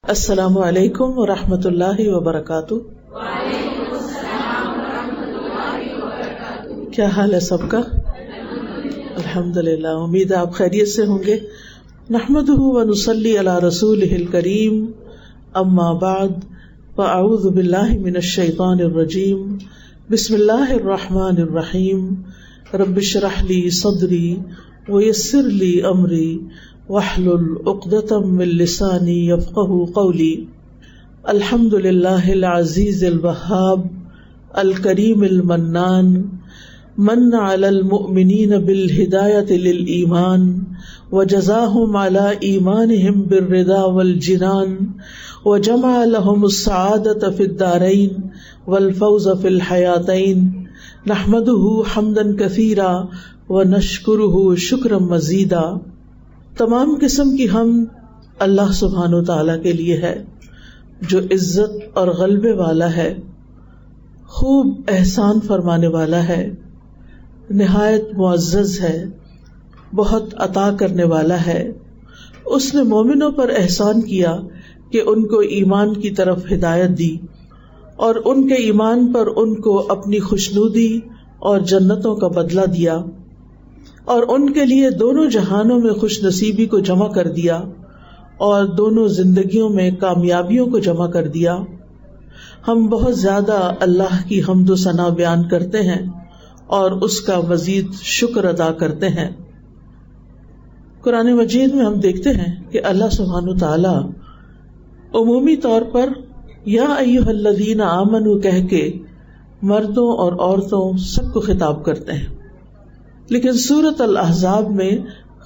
السلام علیکم ورحمۃ اللہ وبرکاتہ۔ وعلیکم السلام ورحمۃ اللہ وبرکاتہ۔ کیا حال ہے سب کا؟ الحمدللہ، امید ہے آپ خیریت سے ہوں گے۔ نحمدہ ونصلی علی رسولہ الکریم، اما بعد، فاعوذ باللہ من الشیطان الرجیم، بسم اللہ الرحمن الرحیم، رب اشرح لی صدری ویسر لی امری واحلل عقدۃ من لسانی یفقہوا قولی۔ الحمد للہ العزیز الوہاب الکریم المنان، من علی المؤمنین بالہدایۃ للایمان وجزاہم علی ایمانہم بالرضا والجنان وجمع لہم السعادۃ فی الدارین والفوز فی الحیاتین، نحمدہ حمدا کثیرا ونشکرہ شکرا مزیدا۔ تمام قسم کی حمد اللہ سبحانہ وتعالیٰ کے لیے ہے جو عزت اور غلبے والا ہے، خوب احسان فرمانے والا ہے، نہایت معزز ہے، بہت عطا کرنے والا ہے۔ اس نے مومنوں پر احسان کیا کہ ان کو ایمان کی طرف ہدایت دی اور ان کے ایمان پر ان کو اپنی خوشنودی اور جنتوں کا بدلہ دیا، اور ان کے لیے دونوں جہانوں میں خوش نصیبی کو جمع کر دیا اور دونوں زندگیوں میں کامیابیوں کو جمع کر دیا۔ ہم بہت زیادہ اللہ کی حمد و ثنا بیان کرتے ہیں اور اس کا مزید شکر ادا کرتے ہیں۔ قرآن مجید میں ہم دیکھتے ہیں کہ اللہ سبحانہ تعالی عمومی طور پر یا ایھا الذین آمنوا کہہ کے مردوں اور عورتوں سب کو خطاب کرتے ہیں، لیکن سورۃ الاحزاب میں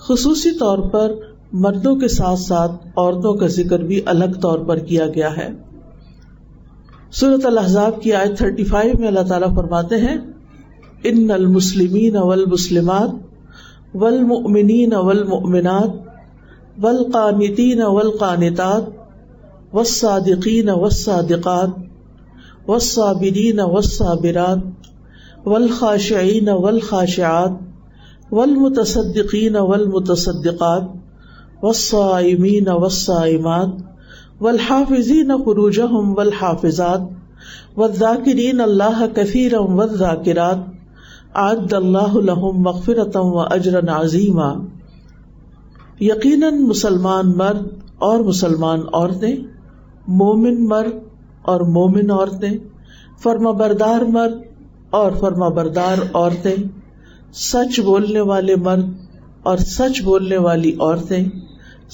خصوصی طور پر مردوں کے ساتھ ساتھ عورتوں کا ذکر بھی الگ طور پر کیا گیا ہے۔ سورۃ الاحزاب کی آیت 35 میں اللہ تعالیٰ فرماتے ہیں، ان المسلمین والمسلمات والمؤمنین والمؤمنات والقانتین والقانتات والصادقین والصادقات والصابرین والصابرات والخاشعین والخاشعات والمتصدقین والمتصدقات والصائمین والصائمات والحافظین فروجہم والحافظات والذاکرین اللہ کثیرا والذاکرات اعد اللہ لہم مغفرۃ واجرا عظیما۔ یقیناً مسلمان مرد اور مسلمان عورتیں، مومن مرد اور مومن عورتیں، فرما بردار مرد اور فرما بردار عورتیں، سچ بولنے والے مرد اور سچ بولنے والی عورتیں،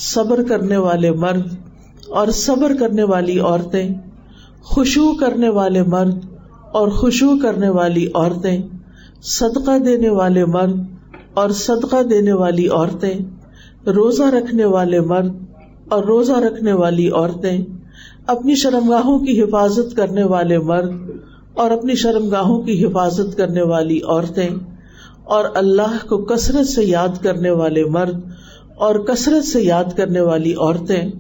صبر کرنے والے مرد اور صبر کرنے والی عورتیں، خشوع کرنے والے مرد اور خشوع کرنے والی عورتیں، صدقہ دینے والے مرد اور صدقہ دینے والی عورتیں، روزہ رکھنے والے مرد اور روزہ رکھنے والی عورتیں، اپنی شرمگاہوں کی حفاظت کرنے والے مرد اور اپنی شرمگاہوں کی حفاظت کرنے والی عورتیں، اور اللہ کو کثرت سے یاد کرنے والے مرد اور کثرت سے یاد کرنے والی عورتیں،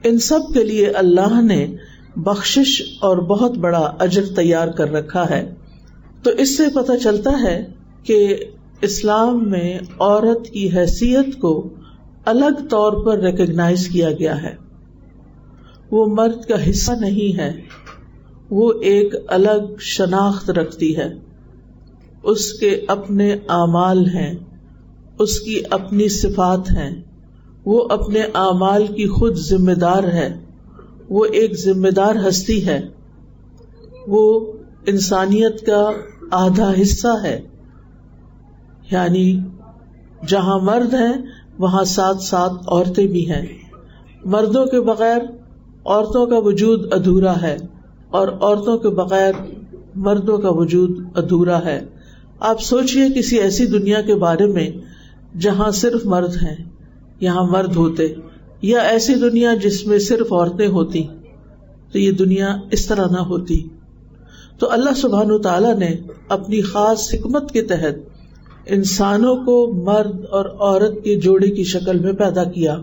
ان سب کے لیے اللہ نے بخشش اور بہت بڑا اجر تیار کر رکھا ہے۔ تو اس سے پتہ چلتا ہے کہ اسلام میں عورت کی حیثیت کو الگ طور پر ریکگنائز کیا گیا ہے، وہ مرد کا حصہ نہیں ہے، وہ ایک الگ شناخت رکھتی ہے، اس کے اپنے اعمال ہیں، اس کی اپنی صفات ہیں، وہ اپنے اعمال کی خود ذمہ دار ہے، وہ ایک ذمہ دار ہستی ہے، وہ انسانیت کا آدھا حصہ ہے۔ یعنی جہاں مرد ہیں وہاں ساتھ ساتھ عورتیں بھی ہیں، مردوں کے بغیر عورتوں کا وجود ادھورا ہے اور عورتوں کے بغیر مردوں کا وجود ادھورا ہے۔ آپ سوچئے کسی ایسی دنیا کے بارے میں جہاں صرف مرد ہیں، یہاں مرد ہوتے، یا ایسی دنیا جس میں صرف عورتیں ہوتی، تو یہ دنیا اس طرح نہ ہوتی۔ تو اللہ سبحانہ تعالیٰ نے اپنی خاص حکمت کے تحت انسانوں کو مرد اور عورت کے جوڑے کی شکل میں پیدا کیا۔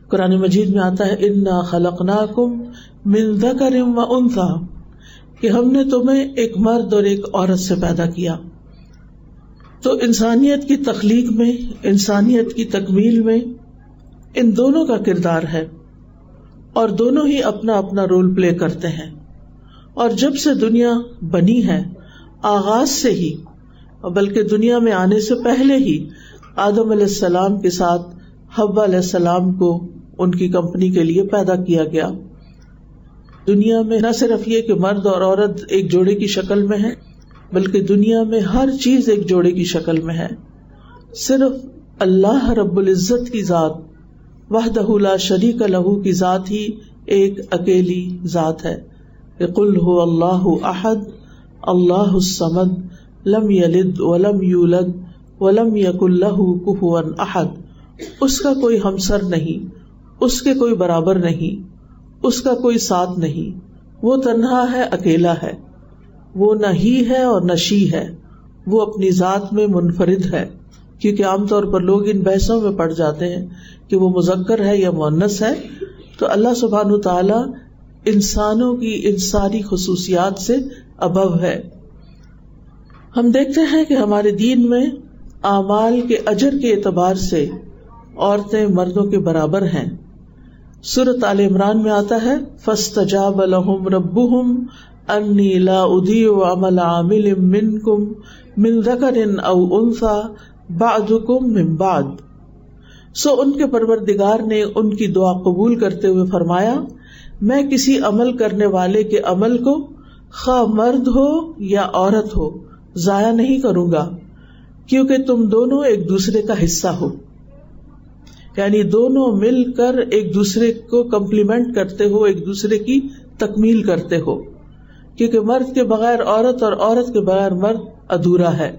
قرآن مجید میں آتا ہے، انا خلقناکم من ذکر و انثی، کہ ہم نے تمہیں ایک مرد اور ایک عورت سے پیدا کیا۔ تو انسانیت کی تخلیق میں، انسانیت کی تکمیل میں ان دونوں کا کردار ہے، اور دونوں ہی اپنا اپنا رول پلے کرتے ہیں. اور جب سے دنیا بنی ہے، آغاز سے ہی، بلکہ دنیا میں آنے سے پہلے ہی، آدم علیہ السلام کے ساتھ حوا علیہ السلام کو ان کی کمپنی کے لیے پیدا کیا گیا. دنیا میں نہ صرف یہ کہ مرد اور عورت ایک جوڑے کی شکل میں ہے، بلکہ دنیا میں ہر چیز ایک جوڑے کی شکل میں ہے. صرف اللہ رب العزت کی ذات وحدہ لا شریک لہ کی ذات ہی ایک اکیلی ذات ہے. قل هو اللہ احد اللہ الصمد لم یلد ولم یولد ولم یکن لہ کفوا احد. اس کا کوئی ہمسر نہیں، اس کے کوئی برابر نہیں، اس کا کوئی ساتھ نہیں. وہ تنہا ہے، اکیلا ہے، وہ نہ ہی ہے اور نہ شی ہے، وہ اپنی ذات میں منفرد ہے. کیونکہ عام طور پر لوگ ان بحثوں میں پڑ جاتے ہیں کہ وہ مذکر ہے یا مؤنث ہے. تو اللہ سبحانہ وتعالی انسانوں کی ان ساری خصوصیات سے ابو ہے. ہم دیکھتے ہیں کہ ہمارے دین میں اعمال کے اجر کے اعتبار سے عورتیں مردوں کے برابر ہیں. سورۃ آل عمران میں آتا ہے فاستجاب لهم ربهم انی لا اضیع عمل عامل منکم من ذکر او انثی بعضکم من بعض. سو ان کے پروردگار نے ان کی دعا قبول کرتے ہوئے فرمایا، میں کسی عمل کرنے والے کے عمل کو خواہ مرد ہو یا عورت ہو ضائع نہیں کروں گا، کیونکہ تم دونوں ایک دوسرے کا حصہ ہو. یعنی دونوں مل کر ایک دوسرے کو کمپلیمنٹ کرتے ہو، ایک دوسرے کی تکمیل کرتے ہو، کیونکہ مرد کے بغیر عورت اور عورت کے بغیر مرد ادھورا ہے.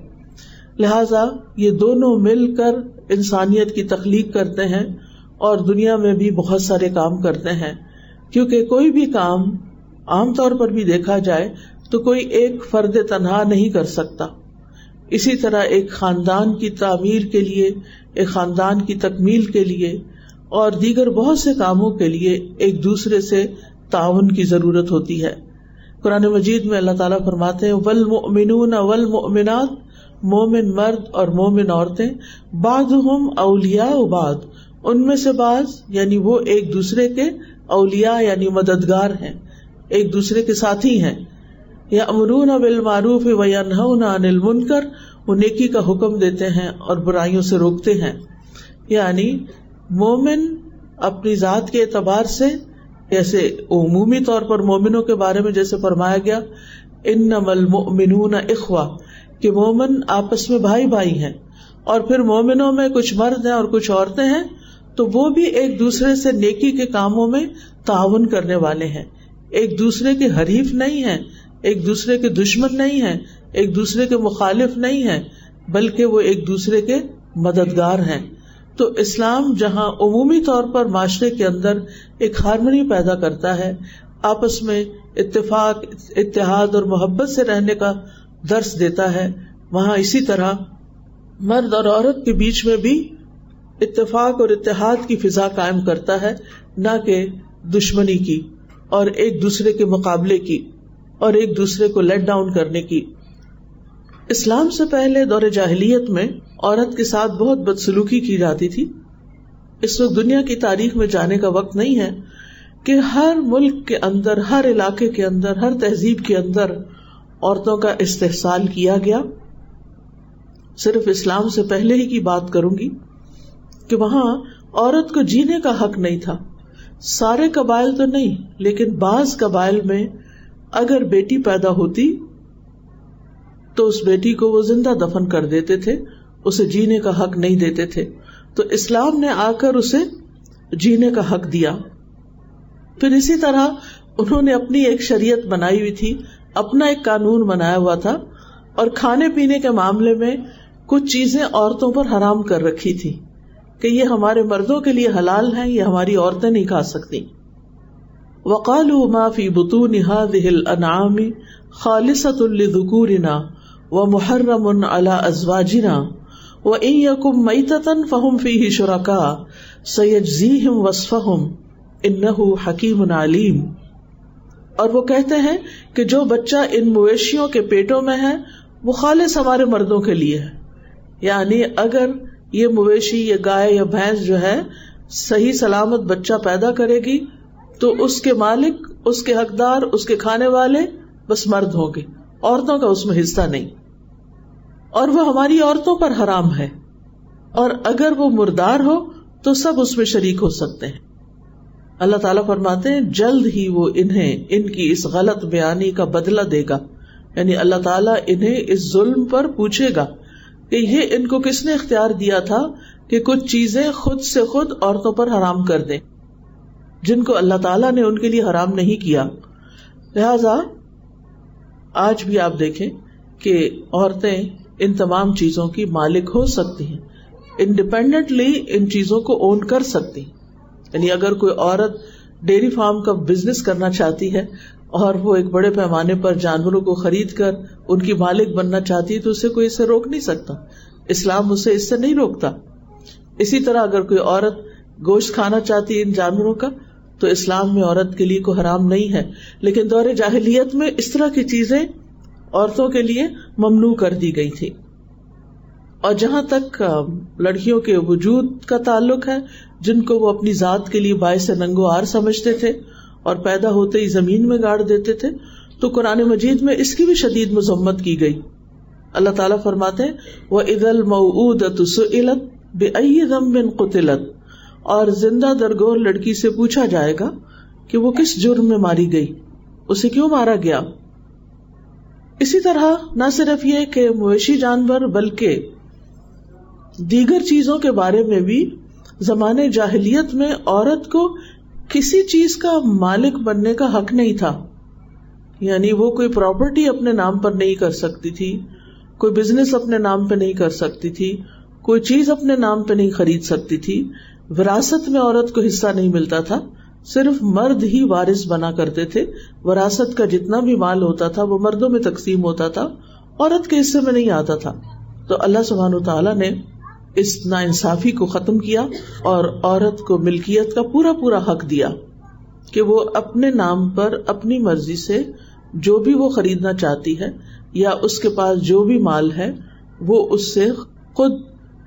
لہذا یہ دونوں مل کر انسانیت کی تخلیق کرتے ہیں اور دنیا میں بھی بہت سارے کام کرتے ہیں. کیونکہ کوئی بھی کام عام طور پر بھی دیکھا جائے تو کوئی ایک فرد تنہا نہیں کر سکتا. اسی طرح ایک خاندان کی تعمیر کے لیے، ایک خاندان کی تکمیل کے لیے اور دیگر بہت سے کاموں کے لیے ایک دوسرے سے تعاون کی ضرورت ہوتی ہے. قرآن مجید میں اللہ تعالیٰ فرماتے ہیں والمؤمنون والمؤمنات، مومن مرد اور مومن عورتیں بعضهم اولیاء بعض، ان میں سے بعض یعنی وہ ایک دوسرے کے اولیاء یعنی مددگار ہیں، ایک دوسرے کے ساتھی ہیں. یأمرون بالمعروف وینہون عن المنکر، وہ نیکی کا حکم دیتے ہیں اور برائیوں سے روکتے ہیں. یعنی مومن اپنی ذات کے اعتبار سے، جیسے عمومی طور پر مومنوں کے بارے میں جیسے فرمایا گیا انما المؤمنون اخوہ، کہ مومن آپس میں بھائی بھائی ہیں، اور پھر مومنوں میں کچھ مرد ہیں اور کچھ عورتیں ہیں تو وہ بھی ایک دوسرے سے نیکی کے کاموں میں تعاون کرنے والے ہیں، ایک دوسرے کے حریف نہیں ہیں، ایک دوسرے کے دشمن نہیں ہیں، ایک دوسرے کے مخالف نہیں ہیں، بلکہ وہ ایک دوسرے کے مددگار ہیں. تو اسلام جہاں عمومی طور پر معاشرے کے اندر ایک ہارمنی پیدا کرتا ہے، آپس میں اتفاق، اتحاد اور محبت سے رہنے کا درس دیتا ہے، وہاں اسی طرح مرد اور عورت کے بیچ میں بھی اتفاق اور اتحاد کی فضا قائم کرتا ہے، نہ کہ دشمنی کی اور ایک دوسرے کے مقابلے کی اور ایک دوسرے کو لیٹ ڈاؤن کرنے کی. اسلام سے پہلے دور جاہلیت میں عورت کے ساتھ بہت بدسلوکی کی جاتی تھی. اس وقت دنیا کی تاریخ میں جانے کا وقت نہیں ہے کہ ہر ملک کے اندر، ہر علاقے کے اندر، ہر تہذیب کے اندر عورتوں کا استحصال کیا گیا. صرف اسلام سے پہلے ہی کی بات کروں گی کہ وہاں عورت کو جینے کا حق نہیں تھا. سارے قبائل تو نہیں، لیکن بعض قبائل میں اگر بیٹی پیدا ہوتی تو اس بیٹی کو وہ زندہ دفن کر دیتے تھے، اسے جینے کا حق نہیں دیتے تھے. تو اسلام نے آ کر اسے جینے کا حق دیا. پھر اسی طرح انہوں نے اپنی ایک شریعت بنائی ہوئی تھی، اپنا ایک قانون بنایا ہوا تھا، اور کھانے پینے کے معاملے میں کچھ چیزیں عورتوں پر حرام کر رکھی تھی کہ یہ ہمارے مردوں کے لیے حلال ہیں، یہ ہماری عورتیں نہیں کھا سکتی. وقالوا ما في بطون هذه الانعام خالصة لذكورنا ومحرم على ازواجنا وان يكن ميتة فهم فيه شركاء سيجزيهم وصفهم انه حكيم عليم. اور وہ کہتے ہیں کہ جو بچہ ان مویشیوں کے پیٹوں میں ہے وہ خالص ہمارے مردوں کے لیے ہے. یعنی اگر یہ مویشی، یہ گائے یا بھینس جو ہے صحیح سلامت بچہ پیدا کرے گی تو اس کے مالک، اس کے حقدار، اس کے کھانے والے بس مرد ہوں گے، عورتوں کا اس میں حصہ نہیں، اور وہ ہماری عورتوں پر حرام ہے، اور اگر وہ مردار ہو تو سب اس میں شریک ہو سکتے ہیں۔ اللہ تعالیٰ فرماتے ہیں جلد ہی وہ انہیں ان کی اس غلط بیانی کا بدلہ دے گا، یعنی اللہ تعالیٰ انہیں اس ظلم پر پوچھے گا کہ یہ ان کو کس نے اختیار دیا تھا کہ کچھ چیزیں خود سے خود عورتوں پر حرام کر دیں جن کو اللہ تعالیٰ نے ان کے لیے حرام نہیں کیا۔ لہذا آج بھی آپ دیکھیں کہ عورتیں ان تمام چیزوں کی مالک ہو سکتی ہیں، انڈیپینڈنٹلی ان چیزوں کو اون کر سکتی ہیں۔ یعنی اگر کوئی عورت ڈیری فارم کا بزنس کرنا چاہتی ہے اور وہ ایک بڑے پیمانے پر جانوروں کو خرید کر ان کی مالک بننا چاہتی ہے تو اسے کوئی اسے روک نہیں سکتا، اسلام اسے اس سے نہیں روکتا۔ اسی طرح اگر کوئی عورت گوشت کھانا چاہتی ہے ان جانوروں کا تو اسلام میں عورت کے لیے کوئی حرام نہیں ہے، لیکن دور جاہلیت میں اس طرح کی چیزیں عورتوں کے لیے ممنوع کر دی گئی تھی۔ اور جہاں تک لڑکیوں کے وجود کا تعلق ہے، جن کو وہ اپنی ذات کے لیے باعث ننگ و عار سمجھتے تھے اور پیدا ہوتے ہی زمین میں گاڑ دیتے تھے، تو قرآن مجید میں اس کی بھی شدید مذمت کی گئی۔ اللہ تعالیٰ فرماتے ہیں وَإِذَا الْمَوْءُودَةُ سُئِلَتْ بِأَيِّ ذَنبٍ قُتِلَتْ، اور زندہ درگور لڑکی سے پوچھا جائے گا کہ وہ کس جرم میں ماری گئی، اسے کیوں مارا گیا۔ اسی طرح نہ صرف یہ کہ مویشی جانور بلکہ دیگر چیزوں کے بارے میں بھی زمانے جاہلیت میں عورت کو کسی چیز کا مالک بننے کا حق نہیں تھا، یعنی وہ کوئی پراپرٹی اپنے نام پر نہیں کر سکتی تھی، کوئی بزنس اپنے نام پہ نہیں کر سکتی تھی، کوئی چیز اپنے نام پہ نہیں خرید سکتی تھی، وراثت میں عورت کو حصہ نہیں ملتا تھا، صرف مرد ہی وارث بنا کرتے تھے، وراثت کا جتنا بھی مال ہوتا تھا وہ مردوں میں تقسیم ہوتا تھا، عورت کے حصے میں نہیں آتا تھا۔ تو اللہ سبحانہ وتعالیٰ نے اس ناانصافی کو ختم کیا اور عورت کو ملکیت کا پورا پورا حق دیا کہ وہ اپنے نام پر اپنی مرضی سے جو بھی وہ خریدنا چاہتی ہے یا اس کے پاس جو بھی مال ہے وہ اس سے خود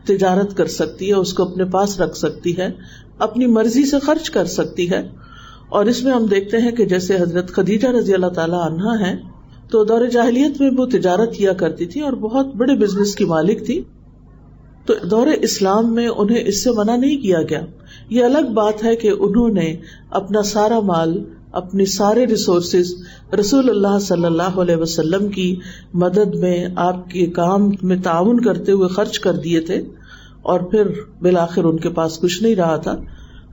تجارت کر سکتی ہے، اس کو اپنے پاس رکھ سکتی ہے، اپنی مرضی سے خرچ کر سکتی ہے۔ اور اس میں ہم دیکھتے ہیں کہ جیسے حضرت خدیجہ رضی اللہ تعالی عنہا ہیں تو دور جاہلیت میں وہ تجارت کیا کرتی تھی اور بہت بڑے بزنس کی مالک تھی، تو دور اسلام میں انہیں اس سے منع نہیں کیا گیا۔ یہ الگ بات ہے کہ انہوں نے اپنا سارا مال، اپنے سارے ریسورسز رسول اللہ صلی اللہ علیہ وسلم کی مدد میں، آپ کے کام میں تعاون کرتے ہوئے خرچ کر دیے تھے، اور پھر بالآخر ان کے پاس کچھ نہیں رہا تھا،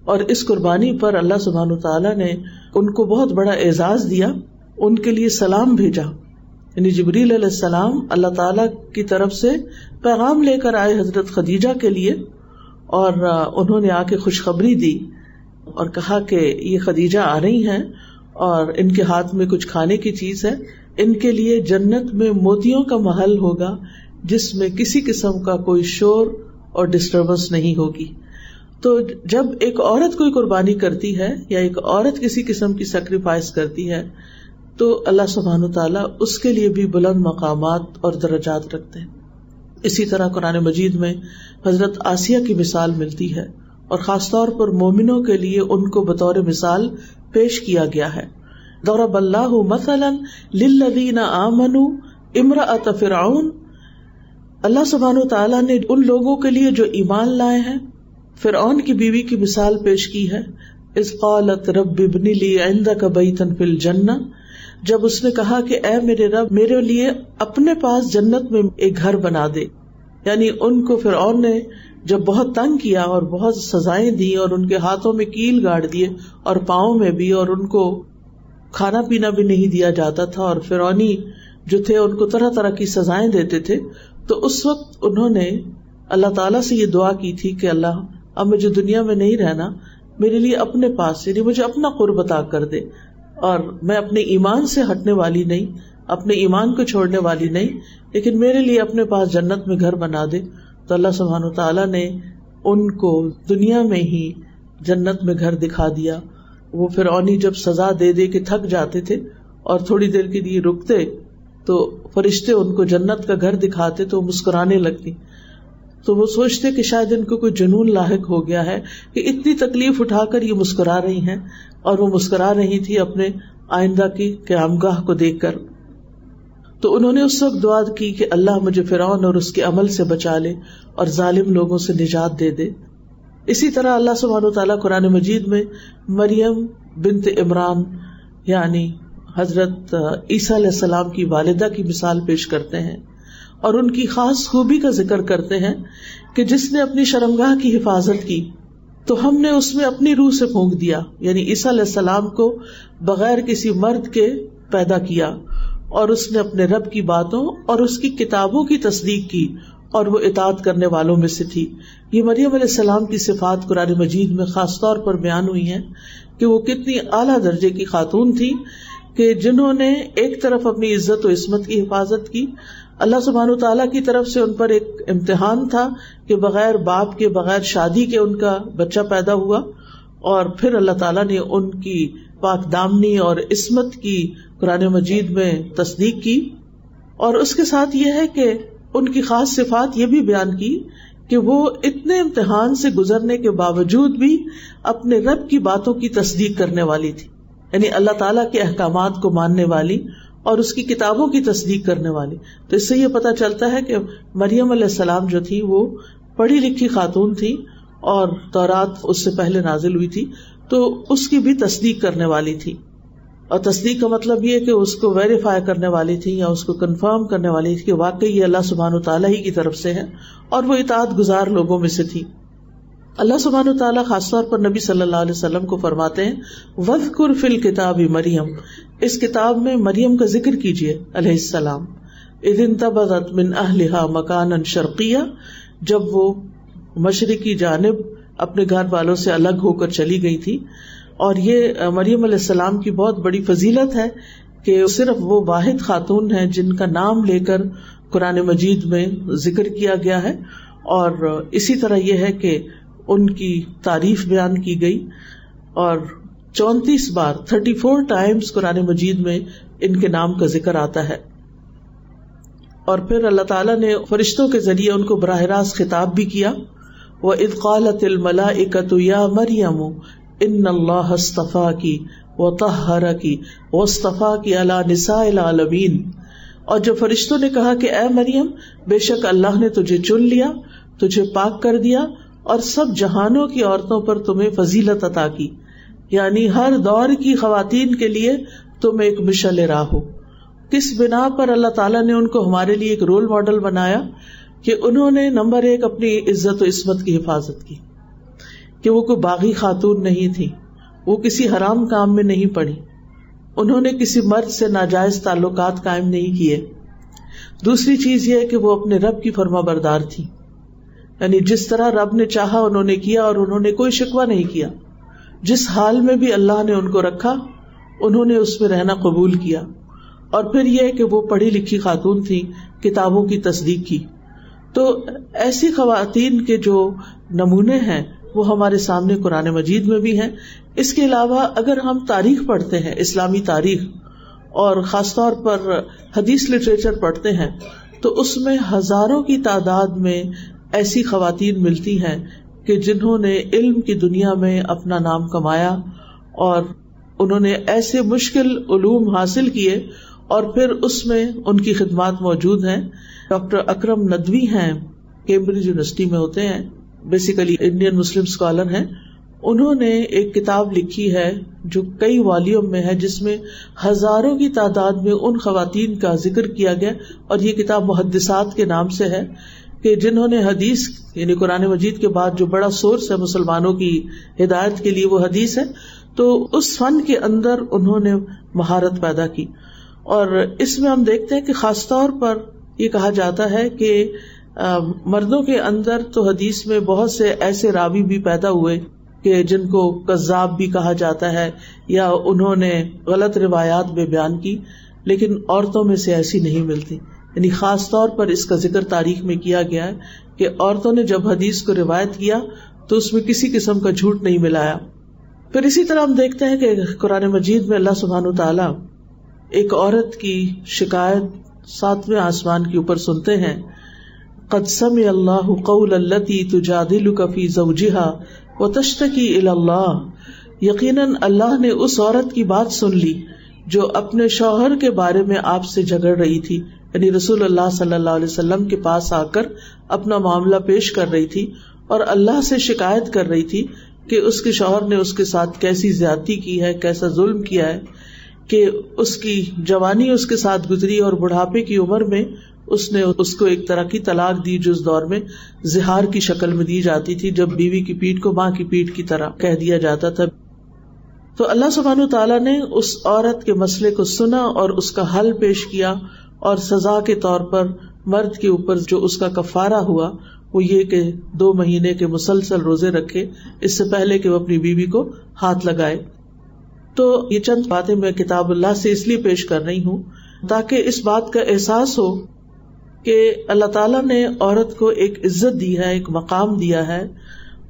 اور اس قربانی پر اللہ سبحانہ وتعالیٰ نے ان کو بہت بڑا اعزاز دیا، ان کے لیے سلام بھیجا، یعنی جبریل علیہ السلام اللہ تعالیٰ کی طرف سے پیغام لے کر آئے حضرت خدیجہ کے لیے، اور انہوں نے آ کے خوشخبری دی اور کہا کہ یہ خدیجہ آ رہی ہیں اور ان کے ہاتھ میں کچھ کھانے کی چیز ہے، ان کے لیے جنت میں موتیوں کا محل ہوگا جس میں کسی قسم کا کوئی شور اور ڈسٹربنس نہیں ہوگی۔ تو جب ایک عورت کوئی قربانی کرتی ہے یا ایک عورت کسی قسم کی سیکریفائس کرتی ہے تو اللہ سبحانہ تعالیٰ اس کے لیے بھی بلند مقامات اور درجات رکھتے ہیں۔ اسی طرح قرآن مجید میں حضرت آسیہ کی مثال ملتی ہے، اور خاص طور پر مومنوں کے لیے ان کو بطور مثال پیش کیا گیا ہے۔ ضرب اللہ مثلا للذین آمنوا امرأۃ فرعون، اللہ سبحانہ تعالیٰ نے ان لوگوں کے لیے جو ایمان لائے ہیں فرعون کی بیوی کی مثال پیش کی ہے۔ اذ قالت رب ابن لی عندک بیتا فی الجنہ، جب اس نے کہا کہ اے میرے رب میرے لیے اپنے پاس جنت میں ایک گھر بنا دے، یعنی ان کو فرعون نے جب بہت تنگ کیا اور بہت سزائیں دی اور ان کے ہاتھوں میں کیل گاڑ دیے اور پاؤں میں بھی، اور ان کو کھانا پینا بھی نہیں دیا جاتا تھا، اور فرعونی جو تھے ان کو طرح طرح کی سزائیں دیتے تھے، تو اس وقت انہوں نے اللہ تعالیٰ سے یہ دعا کی تھی کہ اللہ اب مجھے دنیا میں نہیں رہنا، میرے لیے اپنے پاس یعنی مجھے اپنا قرب عطا کر دے، اور میں اپنے ایمان سے ہٹنے والی نہیں، اپنے ایمان کو چھوڑنے والی نہیں، لیکن میرے لیے اپنے پاس جنت میں گھر بنا دے۔ تو اللہ سبحانہ وتعالیٰ نے ان کو دنیا میں ہی جنت میں گھر دکھا دیا۔ وہ فرعونی جب سزا دے دے کے تھک جاتے تھے اور تھوڑی دیر کے لیے رکتے تو فرشتے ان کو جنت کا گھر دکھاتے تو مسکرانے لگتی۔ تو وہ سوچتے کہ شاید ان کو کوئی جنون لاحق ہو گیا ہے کہ اتنی تکلیف اٹھا کر یہ مسکرا رہی ہیں، اور وہ مسکرا رہی تھی اپنے آئندہ کی قیامگاہ کو دیکھ کر. تو انہوں نے اس وقت دعا کی کہ اللہ مجھے فرعون اور اس کے عمل سے بچا لے اور ظالم لوگوں سے نجات دے دے. اسی طرح اللہ سبحانہ وتعالیٰ قرآن مجید میں مریم بنت عمران یعنی حضرت عیسیٰ علیہ السلام کی والدہ کی مثال پیش کرتے ہیں، اور ان کی خاص خوبی کا ذکر کرتے ہیں کہ جس نے اپنی شرمگاہ کی حفاظت کی تو ہم نے اس میں اپنی روح سے پھونک دیا، یعنی عیسیٰ علیہ السلام کو بغیر کسی مرد کے پیدا کیا، اور اس نے اپنے رب کی باتوں اور اس کی کتابوں کی تصدیق کی اور وہ اطاعت کرنے والوں میں سے تھی. یہ مریم علیہ السلام کی صفات قرآن مجید میں خاص طور پر بیان ہوئی ہیں کہ وہ کتنی اعلیٰ درجے کی خاتون تھی کہ جنہوں نے ایک طرف اپنی عزت و عصمت کی حفاظت کی. اللہ سبحانہ وتعالیٰ کی طرف سے ان پر ایک امتحان تھا کہ بغیر باپ کے بغیر شادی کے ان کا بچہ پیدا ہوا، اور پھر اللہ تعالیٰ نے ان کی پاک دامنی اور عصمت کی قرآن مجید میں تصدیق کی. اور اس کے ساتھ یہ ہے کہ ان کی خاص صفات یہ بھی بیان کی کہ وہ اتنے امتحان سے گزرنے کے باوجود بھی اپنے رب کی باتوں کی تصدیق کرنے والی تھی، یعنی اللہ تعالیٰ کے احکامات کو ماننے والی اور اس کی کتابوں کی تصدیق کرنے والی. تو اس سے یہ پتہ چلتا ہے کہ مریم علیہ السلام جو تھی وہ پڑھی لکھی خاتون تھی، اور تورات اس سے پہلے نازل ہوئی تھی تو اس کی بھی تصدیق کرنے والی تھی. اور تصدیق کا مطلب یہ کہ اس کو ویریفائی کرنے والی تھی یا اس کو کنفرم کرنے والی تھی کہ واقعی یہ اللہ سبحانہ وتعالیٰ ہی کی طرف سے ہے، اور وہ اطاعت گزار لوگوں میں سے تھی. اللہ سبحانہ وتعالیٰ خاص طور پر نبی صلی اللہ علیہ وسلم کو فرماتے ہیں وَاذْكُرْ فِي الْكِتَابِ مریم، اس کتاب میں مریم کا ذکر کیجیے علیہ السلام. اذ انتبذت من اہلها مکانا شرقیہ، جب وہ مشرقی جانب اپنے گھر والوں سے الگ ہو کر چلی گئی تھی. اور یہ مریم علیہ السلام کی بہت بڑی فضیلت ہے کہ صرف وہ واحد خاتون ہیں جن کا نام لے کر قرآن مجید میں ذکر کیا گیا ہے، اور اسی طرح یہ ہے کہ ان کی تعریف بیان کی گئی، اور 34 بار 34 ٹائمز قرآن مجید میں ان کے نام کا ذکر آتا ہے. اور پھر اللہ تعالیٰ نے فرشتوں کے ذریعے ان کو براہ راست خطاب بھی کیا. وَإِذْ قَالَتِ الْمَلَائِكَةُ يَا مَرْيَمُ إِنَّ اللَّهَ اصْطَفَاكِ وَطَهَّرَكِ وَاصْطَفَاكِ عَلَى نِسَاءِ الْعَالَمِينَ. اور جب فرشتوں نے کہا کہ اے مریم، بے شک اللہ نے تجھے چن لیا، تجھے پاک کر دیا اور سب جہانوں کی عورتوں پر تمہیں فضیلت عطا کی، یعنی ہر دور کی خواتین کے لیے تم ایک مشعل راہ ہو. کس بنا پر اللہ تعالیٰ نے ان کو ہمارے لیے ایک رول ماڈل بنایا کہ انہوں نے نمبر 1 اپنی عزت و عصمت کی حفاظت کی، کہ وہ کوئی باغی خاتون نہیں تھی، وہ کسی حرام کام میں نہیں پڑی، انہوں نے کسی مرد سے ناجائز تعلقات قائم نہیں کیے. دوسری چیز یہ ہے کہ وہ اپنے رب کی فرما بردار تھی، یعنی جس طرح رب نے چاہا انہوں نے کیا، اور انہوں نے کوئی شکوہ نہیں کیا. جس حال میں بھی اللہ نے ان کو رکھا انہوں نے اس میں رہنا قبول کیا. اور پھر یہ کہ وہ پڑھی لکھی خاتون تھی، کتابوں کی تصدیق کی. تو ایسی خواتین کے جو نمونے ہیں وہ ہمارے سامنے قرآن مجید میں بھی ہیں. اس کے علاوہ اگر ہم تاریخ پڑھتے ہیں، اسلامی تاریخ، اور خاص طور پر حدیث لٹریچر پڑھتے ہیں، تو اس میں ہزاروں کی تعداد میں ایسی خواتین ملتی ہیں کہ جنہوں نے علم کی دنیا میں اپنا نام کمایا، اور انہوں نے ایسے مشکل علوم حاصل کیے، اور پھر اس میں ان کی خدمات موجود ہیں. ڈاکٹر اکرم ندوی ہیں، کیمبرج یونیورسٹی میں ہوتے ہیں، بیسیکلی انڈین مسلم اسکالر ہیں. انہوں نے ایک کتاب لکھی ہے جو کئی والیوم میں ہے، جس میں ہزاروں کی تعداد میں ان خواتین کا ذکر کیا گیا، اور یہ کتاب محدثات کے نام سے ہے کہ جنہوں نے حدیث یعنی قرآن مجید کے بعد جو بڑا سورس ہے مسلمانوں کی ہدایت کے لیے وہ حدیث ہے، تو اس فن کے اندر انہوں نے مہارت پیدا کی. اور اس میں ہم دیکھتے ہیں کہ خاص طور پر یہ کہا جاتا ہے کہ مردوں کے اندر تو حدیث میں بہت سے ایسے راوی بھی پیدا ہوئے کہ جن کو کذاب بھی کہا جاتا ہے، یا انہوں نے غلط روایات بھی بیان کی، لیکن عورتوں میں سے ایسی نہیں ملتی. یعنی خاص طور پر اس کا ذکر تاریخ میں کیا گیا ہے کہ عورتوں نے جب حدیث کو روایت کیا تو اس میں کسی قسم کا جھوٹ نہیں ملایا. پھر اسی طرح ہم دیکھتے ہیں کہ قرآن مجید میں اللہ سبحانہ تعالیٰ ایک عورت کی شکایت 7ویں آسمان کے اوپر سنتے ہیں قد سمع اللہ قول التی تجادلک فی زوجہا وتشتکی الی اللہ، یقیناً اللہ نے اس عورت کی بات سن لی جو اپنے شوہر کے بارے میں آپ سے جھگڑ رہی تھی، یعنی رسول اللہ صلی اللہ علیہ وسلم کے پاس آ کر اپنا معاملہ پیش کر رہی تھی اور اللہ سے شکایت کر رہی تھی کہ اس کے شوہر نے اس کے ساتھ کیسی زیادتی کی ہے، کیسا ظلم کیا ہے، کہ اس کی جوانی اس کے ساتھ گزری اور بڑھاپے کی عمر میں اس نے اس کو ایک طرح کی طلاق دی جو اس دور میں زہار کی شکل میں دی جاتی تھی، جب بیوی کی پیٹھ کو ماں کی پیٹھ کی طرح کہہ دیا جاتا تھا۔ تو اللہ سبحانہ تعالیٰ نے اس عورت کے مسئلے کو سنا اور اس کا حل پیش کیا، اور سزا کے طور پر مرد کے اوپر جو اس کا کفارہ ہوا وہ یہ کہ 2 مہینے کے مسلسل روزے رکھے، اس سے پہلے کہ وہ اپنی بیوی کو ہاتھ لگائے۔ تو یہ چند باتیں میں کتاب اللہ سے اس لیے پیش کر رہی ہوں تاکہ اس بات کا احساس ہو کہ اللہ تعالیٰ نے عورت کو ایک عزت دی ہے، ایک مقام دیا ہے،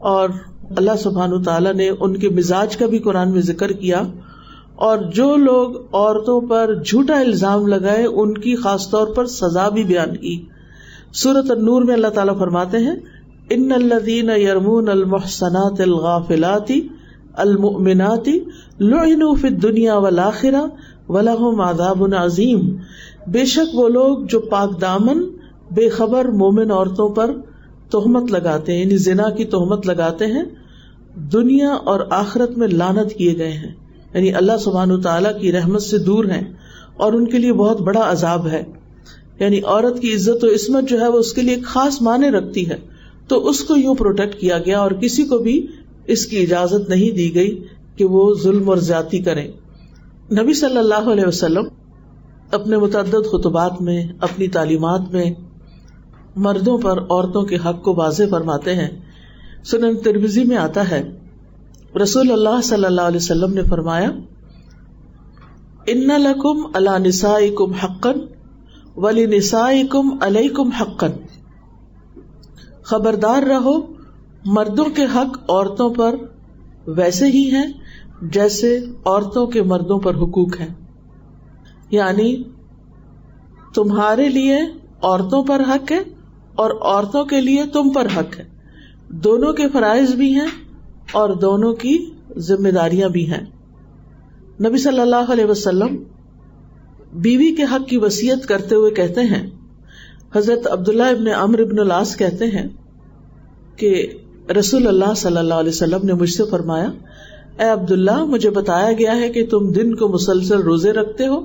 اور اللہ سبحانہ تعالیٰ نے ان کے مزاج کا بھی قرآن میں ذکر کیا، اور جو لوگ عورتوں پر جھوٹا الزام لگائے ان کی خاص طور پر سزا بھی بیان کی۔ سورۃ النور میں اللہ تعالیٰ فرماتے ہیں ان الذین یرمون المحصنات الغافلات المؤمنات لعنوا فی الدنیا والآخرہ ولہم عذاب عظیم، بے شک وہ لوگ جو پاک دامن بے خبر مومن عورتوں پر تہمت لگاتے ہیں، یعنی زنا کی تہمت لگاتے ہیں، دنیا اور آخرت میں لعنت کیے گئے ہیں، یعنی اللہ سبحانہ تعالیٰ کی رحمت سے دور ہیں اور ان کے لیے بہت بڑا عذاب ہے۔ یعنی عورت کی عزت و عصمت جو ہے وہ اس کے لیے ایک خاص معنی رکھتی ہے، تو اس کو یوں پروٹیکٹ کیا گیا اور کسی کو بھی اس کی اجازت نہیں دی گئی کہ وہ ظلم اور زیادتی کریں۔ نبی صلی اللہ علیہ وسلم اپنے متعدد خطبات میں، اپنی تعلیمات میں مردوں پر عورتوں کے حق کو واضح فرماتے ہیں۔ سنن ترمذی میں آتا ہے رسول اللہ صلی اللہ علیہ وسلم نے فرمایا ان لکم علی نسائکم حقا ولنسائکم علیکم حقا، خبردار رہو مردوں کے حق عورتوں پر ویسے ہی ہیں جیسے عورتوں کے مردوں پر حقوق ہیں، یعنی تمہارے لیے عورتوں پر حق ہے اور عورتوں کے لیے تم پر حق ہے، دونوں کے فرائض بھی ہیں اور دونوں کی ذمہ داریاں بھی ہیں۔ نبی صلی اللہ علیہ وسلم بیوی کے حق کی وصیت کرتے ہوئے کہتے ہیں، حضرت عبداللہ ابن عمرو ابن العاص کہتے ہیں کہ رسول اللہ صلی اللہ علیہ وسلم نے مجھ سے فرمایا، اے عبداللہ، مجھے بتایا گیا ہے کہ تم دن کو مسلسل روزے رکھتے ہو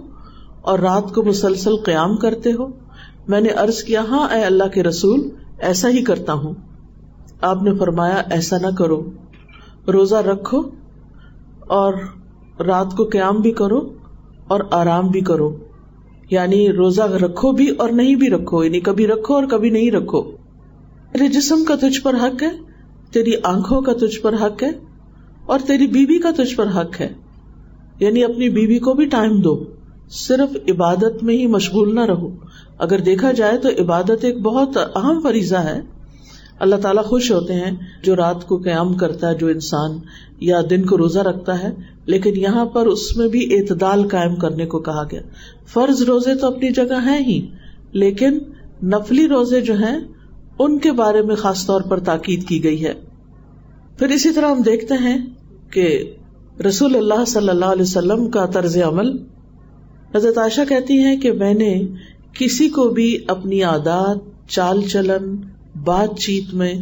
اور رات کو مسلسل قیام کرتے ہو۔ میں نے عرض کیا، ہاں اے اللہ کے رسول، ایسا ہی کرتا ہوں۔ آپ نے فرمایا، ایسا نہ کرو، روزہ رکھو اور رات کو قیام بھی کرو اور آرام بھی کرو، یعنی روزہ رکھو بھی اور نہیں بھی رکھو، یعنی کبھی رکھو اور کبھی نہیں رکھو۔ تیرے جسم کا تجھ پر حق ہے، تیری آنکھوں کا تجھ پر حق ہے اور تیری بیوی کا تجھ پر حق ہے، یعنی اپنی بیوی کو بھی ٹائم دو، صرف عبادت میں ہی مشغول نہ رہو۔ اگر دیکھا جائے تو عبادت ایک بہت اہم فریضہ ہے، اللہ تعالیٰ خوش ہوتے ہیں جو رات کو قیام کرتا ہے، جو انسان یا دن کو روزہ رکھتا ہے، لیکن یہاں پر اس میں بھی اعتدال قائم کرنے کو کہا گیا۔ فرض روزے تو اپنی جگہ ہیں ہی، لیکن نفلی روزے جو ہیں ان کے بارے میں خاص طور پر تاکید کی گئی ہے۔ پھر اسی طرح ہم دیکھتے ہیں کہ رسول اللہ صلی اللہ علیہ وسلم کا طرز عمل، حضرت عائشہ کہتی ہیں کہ میں نے کسی کو بھی اپنی عادات، چال چلن، بات چیت میں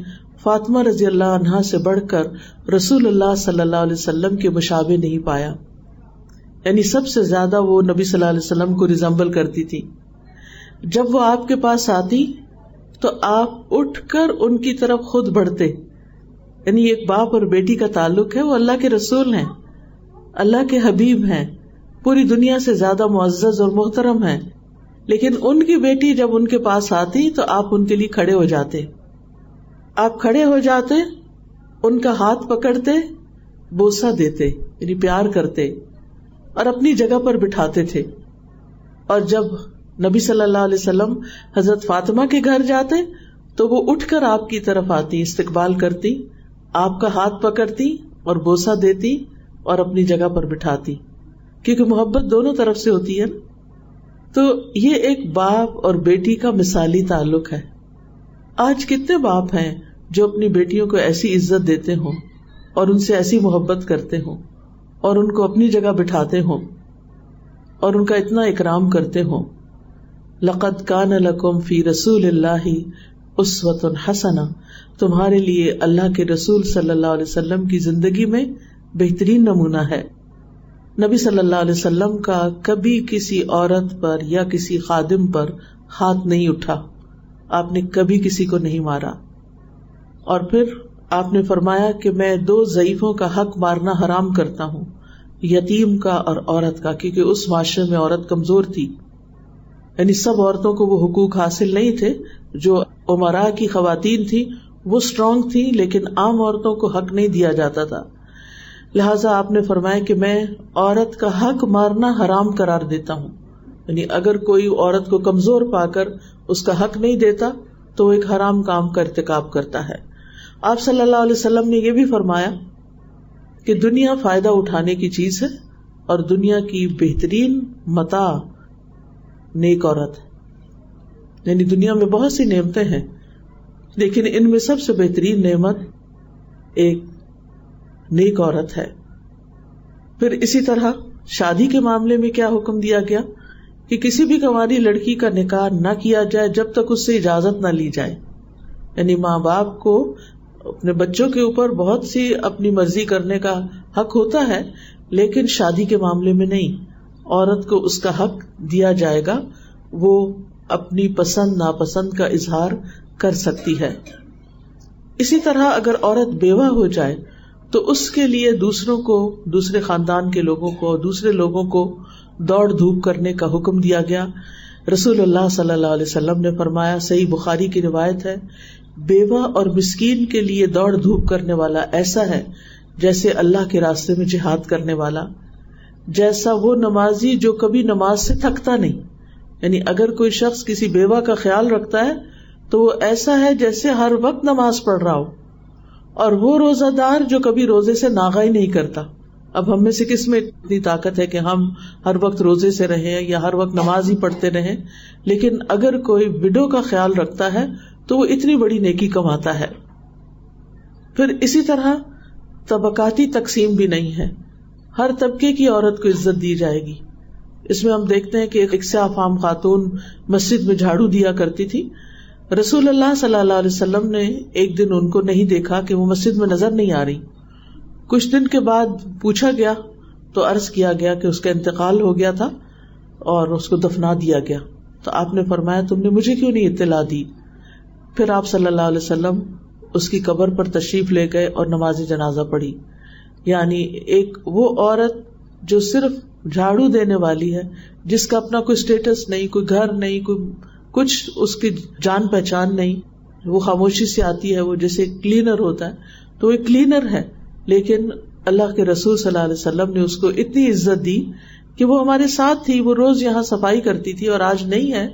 فاطمہ رضی اللہ عنہا سے بڑھ کر رسول اللہ صلی اللہ علیہ وسلم کے مشابہ نہیں پایا، یعنی سب سے زیادہ وہ نبی صلی اللہ علیہ وسلم کو ریزمبل کرتی تھی۔ جب وہ آپ کے پاس آتی تو آپ اٹھ کر ان کی طرف خود بڑھتے، یعنی ایک باپ اور بیٹی کا تعلق ہے، وہ اللہ کے رسول ہیں، اللہ کے حبیب ہیں، پوری دنیا سے زیادہ معزز اور محترم ہیں، لیکن ان کی بیٹی جب ان کے پاس آتی تو آپ ان کے لیے کھڑے ہو جاتے، آپ کھڑے ہو جاتے، ان کا ہاتھ پکڑتے، بوسہ دیتے، یعنی پیار کرتے اور اپنی جگہ پر بٹھاتے تھے۔ اور جب نبی صلی اللہ علیہ وسلم حضرت فاطمہ کے گھر جاتے تو وہ اٹھ کر آپ کی طرف آتی، استقبال کرتی، آپ کا ہاتھ پکڑتی اور بوسہ دیتی اور اپنی جگہ پر بٹھاتی، کیونکہ محبت دونوں طرف سے ہوتی ہے۔ تو یہ ایک باپ اور بیٹی کا مثالی تعلق ہے، آج کتنے باپ ہیں جو اپنی بیٹیوں کو ایسی عزت دیتے ہوں اور ان سے ایسی محبت کرتے ہوں اور ان کو اپنی جگہ بٹھاتے ہوں اور ان کا اتنا اکرام کرتے ہوں. لقد کان لکم فی رسول اللہ اسوۃ حسنہ، تمہارے لیے اللہ کے رسول صلی اللہ علیہ وسلم کی زندگی میں بہترین نمونہ ہے. نبی صلی اللہ علیہ وسلم کا کبھی کسی عورت پر یا کسی خادم پر ہاتھ نہیں اٹھا، آپ نے کبھی کسی کو نہیں مارا. اور پھر آپ نے فرمایا کہ میں 2 ضعیفوں کا حق مارنا حرام کرتا ہوں، یتیم کا اور عورت کا، کیونکہ اس معاشرے میں عورت کمزور تھی. یعنی سب عورتوں کو وہ حقوق حاصل نہیں تھے. جو امراء کی خواتین تھی وہ اسٹرانگ تھی، لیکن عام عورتوں کو حق نہیں دیا جاتا تھا. لہٰذا آپ نے فرمایا کہ میں عورت کا حق مارنا حرام قرار دیتا ہوں. یعنی اگر کوئی عورت کو کمزور پا کر اس کا حق نہیں دیتا تو وہ ایک حرام کام کا ارتکاب کرتا ہے. آپ صلی اللہ علیہ وسلم نے یہ بھی فرمایا کہ دنیا فائدہ اٹھانے کی چیز ہے اور دنیا کی بہترین متاع نیک عورت ہے. یعنی دنیا میں بہت سی نعمتیں ہیں لیکن ان میں سب سے بہترین نعمت ایک نیک عورت ہے. پھر اسی طرح شادی کے معاملے میں کیا حکم دیا گیا کہ کسی بھی کنواری لڑکی کا نکاح نہ کیا جائے جب تک اس سے اجازت نہ لی جائے. یعنی ماں باپ کو اپنے بچوں کے اوپر بہت سی اپنی مرضی کرنے کا حق ہوتا ہے، لیکن شادی کے معاملے میں نہیں. عورت کو اس کا حق دیا جائے گا، وہ اپنی پسند ناپسند کا اظہار کر سکتی ہے. اسی طرح اگر عورت بیوہ ہو جائے تو اس کے لیے دوسروں کو، دوسرے خاندان کے لوگوں کو، دوسرے لوگوں کو دوڑ دھوپ کرنے کا حکم دیا گیا. رسول اللہ صلی اللہ علیہ وسلم نے فرمایا، صحیح بخاری کی روایت ہے، بیوہ اور مسکین کے لیے دوڑ دھوپ کرنے والا ایسا ہے جیسے اللہ کے راستے میں جہاد کرنے والا، جیسا وہ نمازی جو کبھی نماز سے تھکتا نہیں. یعنی اگر کوئی شخص کسی بیوہ کا خیال رکھتا ہے تو وہ ایسا ہے جیسے ہر وقت نماز پڑھ رہا ہو، اور وہ روزہ دار جو کبھی روزے سے ناغہ ہی نہیں کرتا. اب ہم میں سے کس میں اتنی طاقت ہے کہ ہم ہر وقت روزے سے رہیں یا ہر وقت نماز ہی پڑھتے رہیں؟ لیکن اگر کوئی وڈو کا خیال رکھتا ہے تو وہ اتنی بڑی نیکی کماتا ہے. پھر اسی طرح طبقاتی تقسیم بھی نہیں ہے، ہر طبقے کی عورت کو عزت دی جائے گی. اس میں ہم دیکھتے ہیں کہ ایک سیاہ فام خاتون مسجد میں جھاڑو دیا کرتی تھی. رسول اللہ صلی اللہ علیہ وسلم نے ایک دن ان کو نہیں دیکھا کہ وہ مسجد میں نظر نہیں آ رہی. کچھ دن کے بعد پوچھا گیا تو عرض کیا گیا کہ اس کا انتقال ہو گیا تھا اور اس کو دفنا دیا گیا. تو آپ نے فرمایا، تم نے مجھے کیوں نہیں اطلاع دی؟ پھر آپ صلی اللہ علیہ وسلم اس کی قبر پر تشریف لے گئے اور نماز جنازہ پڑھی. یعنی ایک وہ عورت جو صرف جھاڑو دینے والی ہے، جس کا اپنا کوئی اسٹیٹس نہیں، کوئی گھر نہیں، کوئی کچھ اس کی جان پہچان نہیں، وہ خاموشی سے آتی ہے، وہ جیسے کلینر ہوتا ہے تو وہ کلینر ہے. لیکن اللہ کے رسول صلی اللہ علیہ وسلم نے اس کو اتنی عزت دی کہ وہ ہمارے ساتھ تھی، وہ روز یہاں صفائی کرتی تھی اور آج نہیں ہے،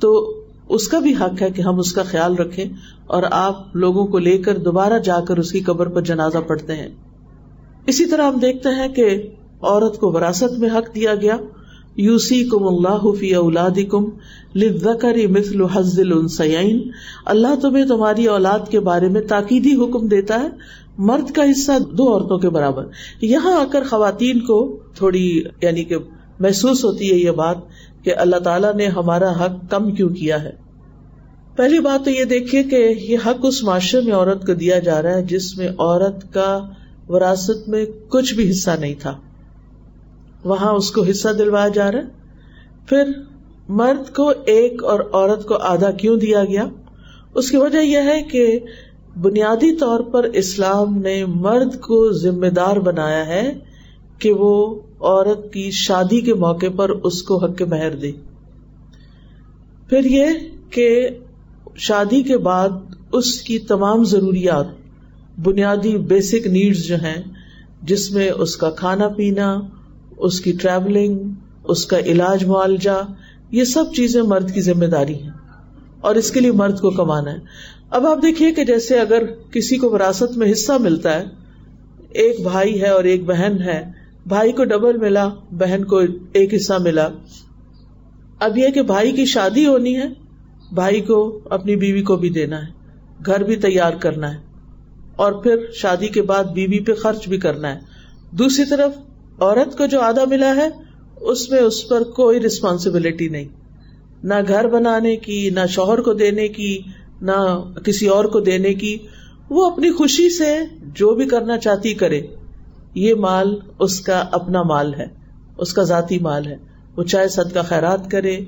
تو اس کا بھی حق ہے کہ ہم اس کا خیال رکھیں اور آپ لوگوں کو لے کر دوبارہ جا کر اس کی قبر پر جنازہ پڑھتے ہیں. اسی طرح ہم دیکھتے ہیں کہ عورت کو وراثت میں حق دیا گیا. یوصیکم اللہ فی اولادکم للذکر مثل حظ الانثیین، اللہ تمہیں تمہاری اولاد کے بارے میں تاکیدی حکم دیتا ہے، مرد کا حصہ 2 عورتوں کے برابر. یہاں آ کر خواتین کو تھوڑی یعنی کہ محسوس ہوتی ہے یہ بات کہ اللہ تعالیٰ نے ہمارا حق کم کیوں کیا ہے. پہلی بات تو یہ دیکھیے کہ یہ حق اس معاشرے میں عورت کو دیا جا رہا ہے جس میں عورت کا وراثت میں کچھ بھی حصہ نہیں تھا، وہاں اس کو حصہ دلوایا جا رہا ہے. پھر مرد کو 1 اور عورت کو آدھا کیوں دیا گیا؟ اس کی وجہ یہ ہے کہ بنیادی طور پر اسلام نے مرد کو ذمہ دار بنایا ہے کہ وہ عورت کی شادی کے موقع پر اس کو حق مہر دے. پھر یہ کہ شادی کے بعد اس کی تمام ضروریات، بنیادی بیسک نیڈز جو ہیں، جس میں اس کا کھانا پینا، اس کی ٹریولنگ، اس کا علاج معالجہ، یہ سب چیزیں مرد کی ذمہ داری ہیں اور اس کے لیے مرد کو کمانا ہے. اب آپ دیکھیے کہ جیسے اگر کسی کو وراثت میں حصہ ملتا ہے، ایک بھائی ہے اور ایک بہن ہے، بھائی کو ڈبل ملا، بہن کو 1 حصہ ملا. اب یہ کہ بھائی کی شادی ہونی ہے بھائی کو اپنی بیوی کو بھی دینا ہے, گھر بھی تیار کرنا ہے, اور پھر شادی کے بعد بیوی پہ خرچ بھی کرنا ہے. دوسری طرف عورت کو جو آدھا ملا ہے اس میں اس پر کوئی رسپانسبلٹی نہیں, نہ گھر بنانے کی, نہ شوہر کو دینے کی, نہ کسی اور کو دینے کی. وہ اپنی خوشی سے جو بھی کرنا چاہتی کرے. یہ مال اس کا اپنا مال ہے, اس کا ذاتی مال ہے. وہ چاہے صدقہ خیرات کرے,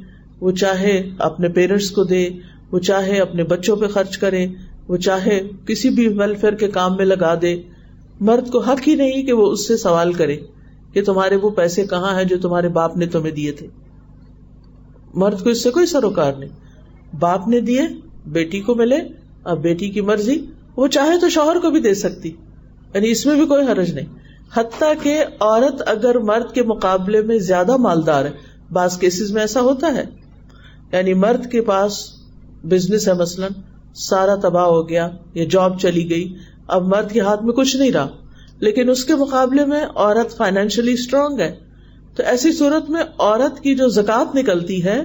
وہ چاہے اپنے پیرنٹس کو دے, وہ چاہے اپنے بچوں پہ خرچ کرے, وہ چاہے کسی بھی ویلفیئر کے کام میں لگا دے. مرد کو حق ہی نہیں کہ وہ اس سے سوال کرے کہ تمہارے وہ پیسے کہاں ہیں جو تمہارے باپ نے تمہیں دیے تھے. مرد کو اس سے کوئی سروکار نہیں. باپ نے دیے, بیٹی کو ملے, اب بیٹی کی مرضی, وہ چاہے تو شوہر کو بھی دے سکتی, یعنی اس میں بھی کوئی حرج نہیں. حتیٰ کہ عورت اگر مرد کے مقابلے میں زیادہ مالدار ہے, بعض کیسز میں ایسا ہوتا ہے, یعنی مرد کے پاس بزنس ہے مثلاً, سارا تباہ ہو گیا یا جاب چلی گئی, اب مرد کے ہاتھ میں کچھ نہیں رہا, لیکن اس کے مقابلے میں عورت فائنینشلی اسٹرانگ ہے, تو ایسی صورت میں عورت کی جو زکوٰۃ نکلتی ہے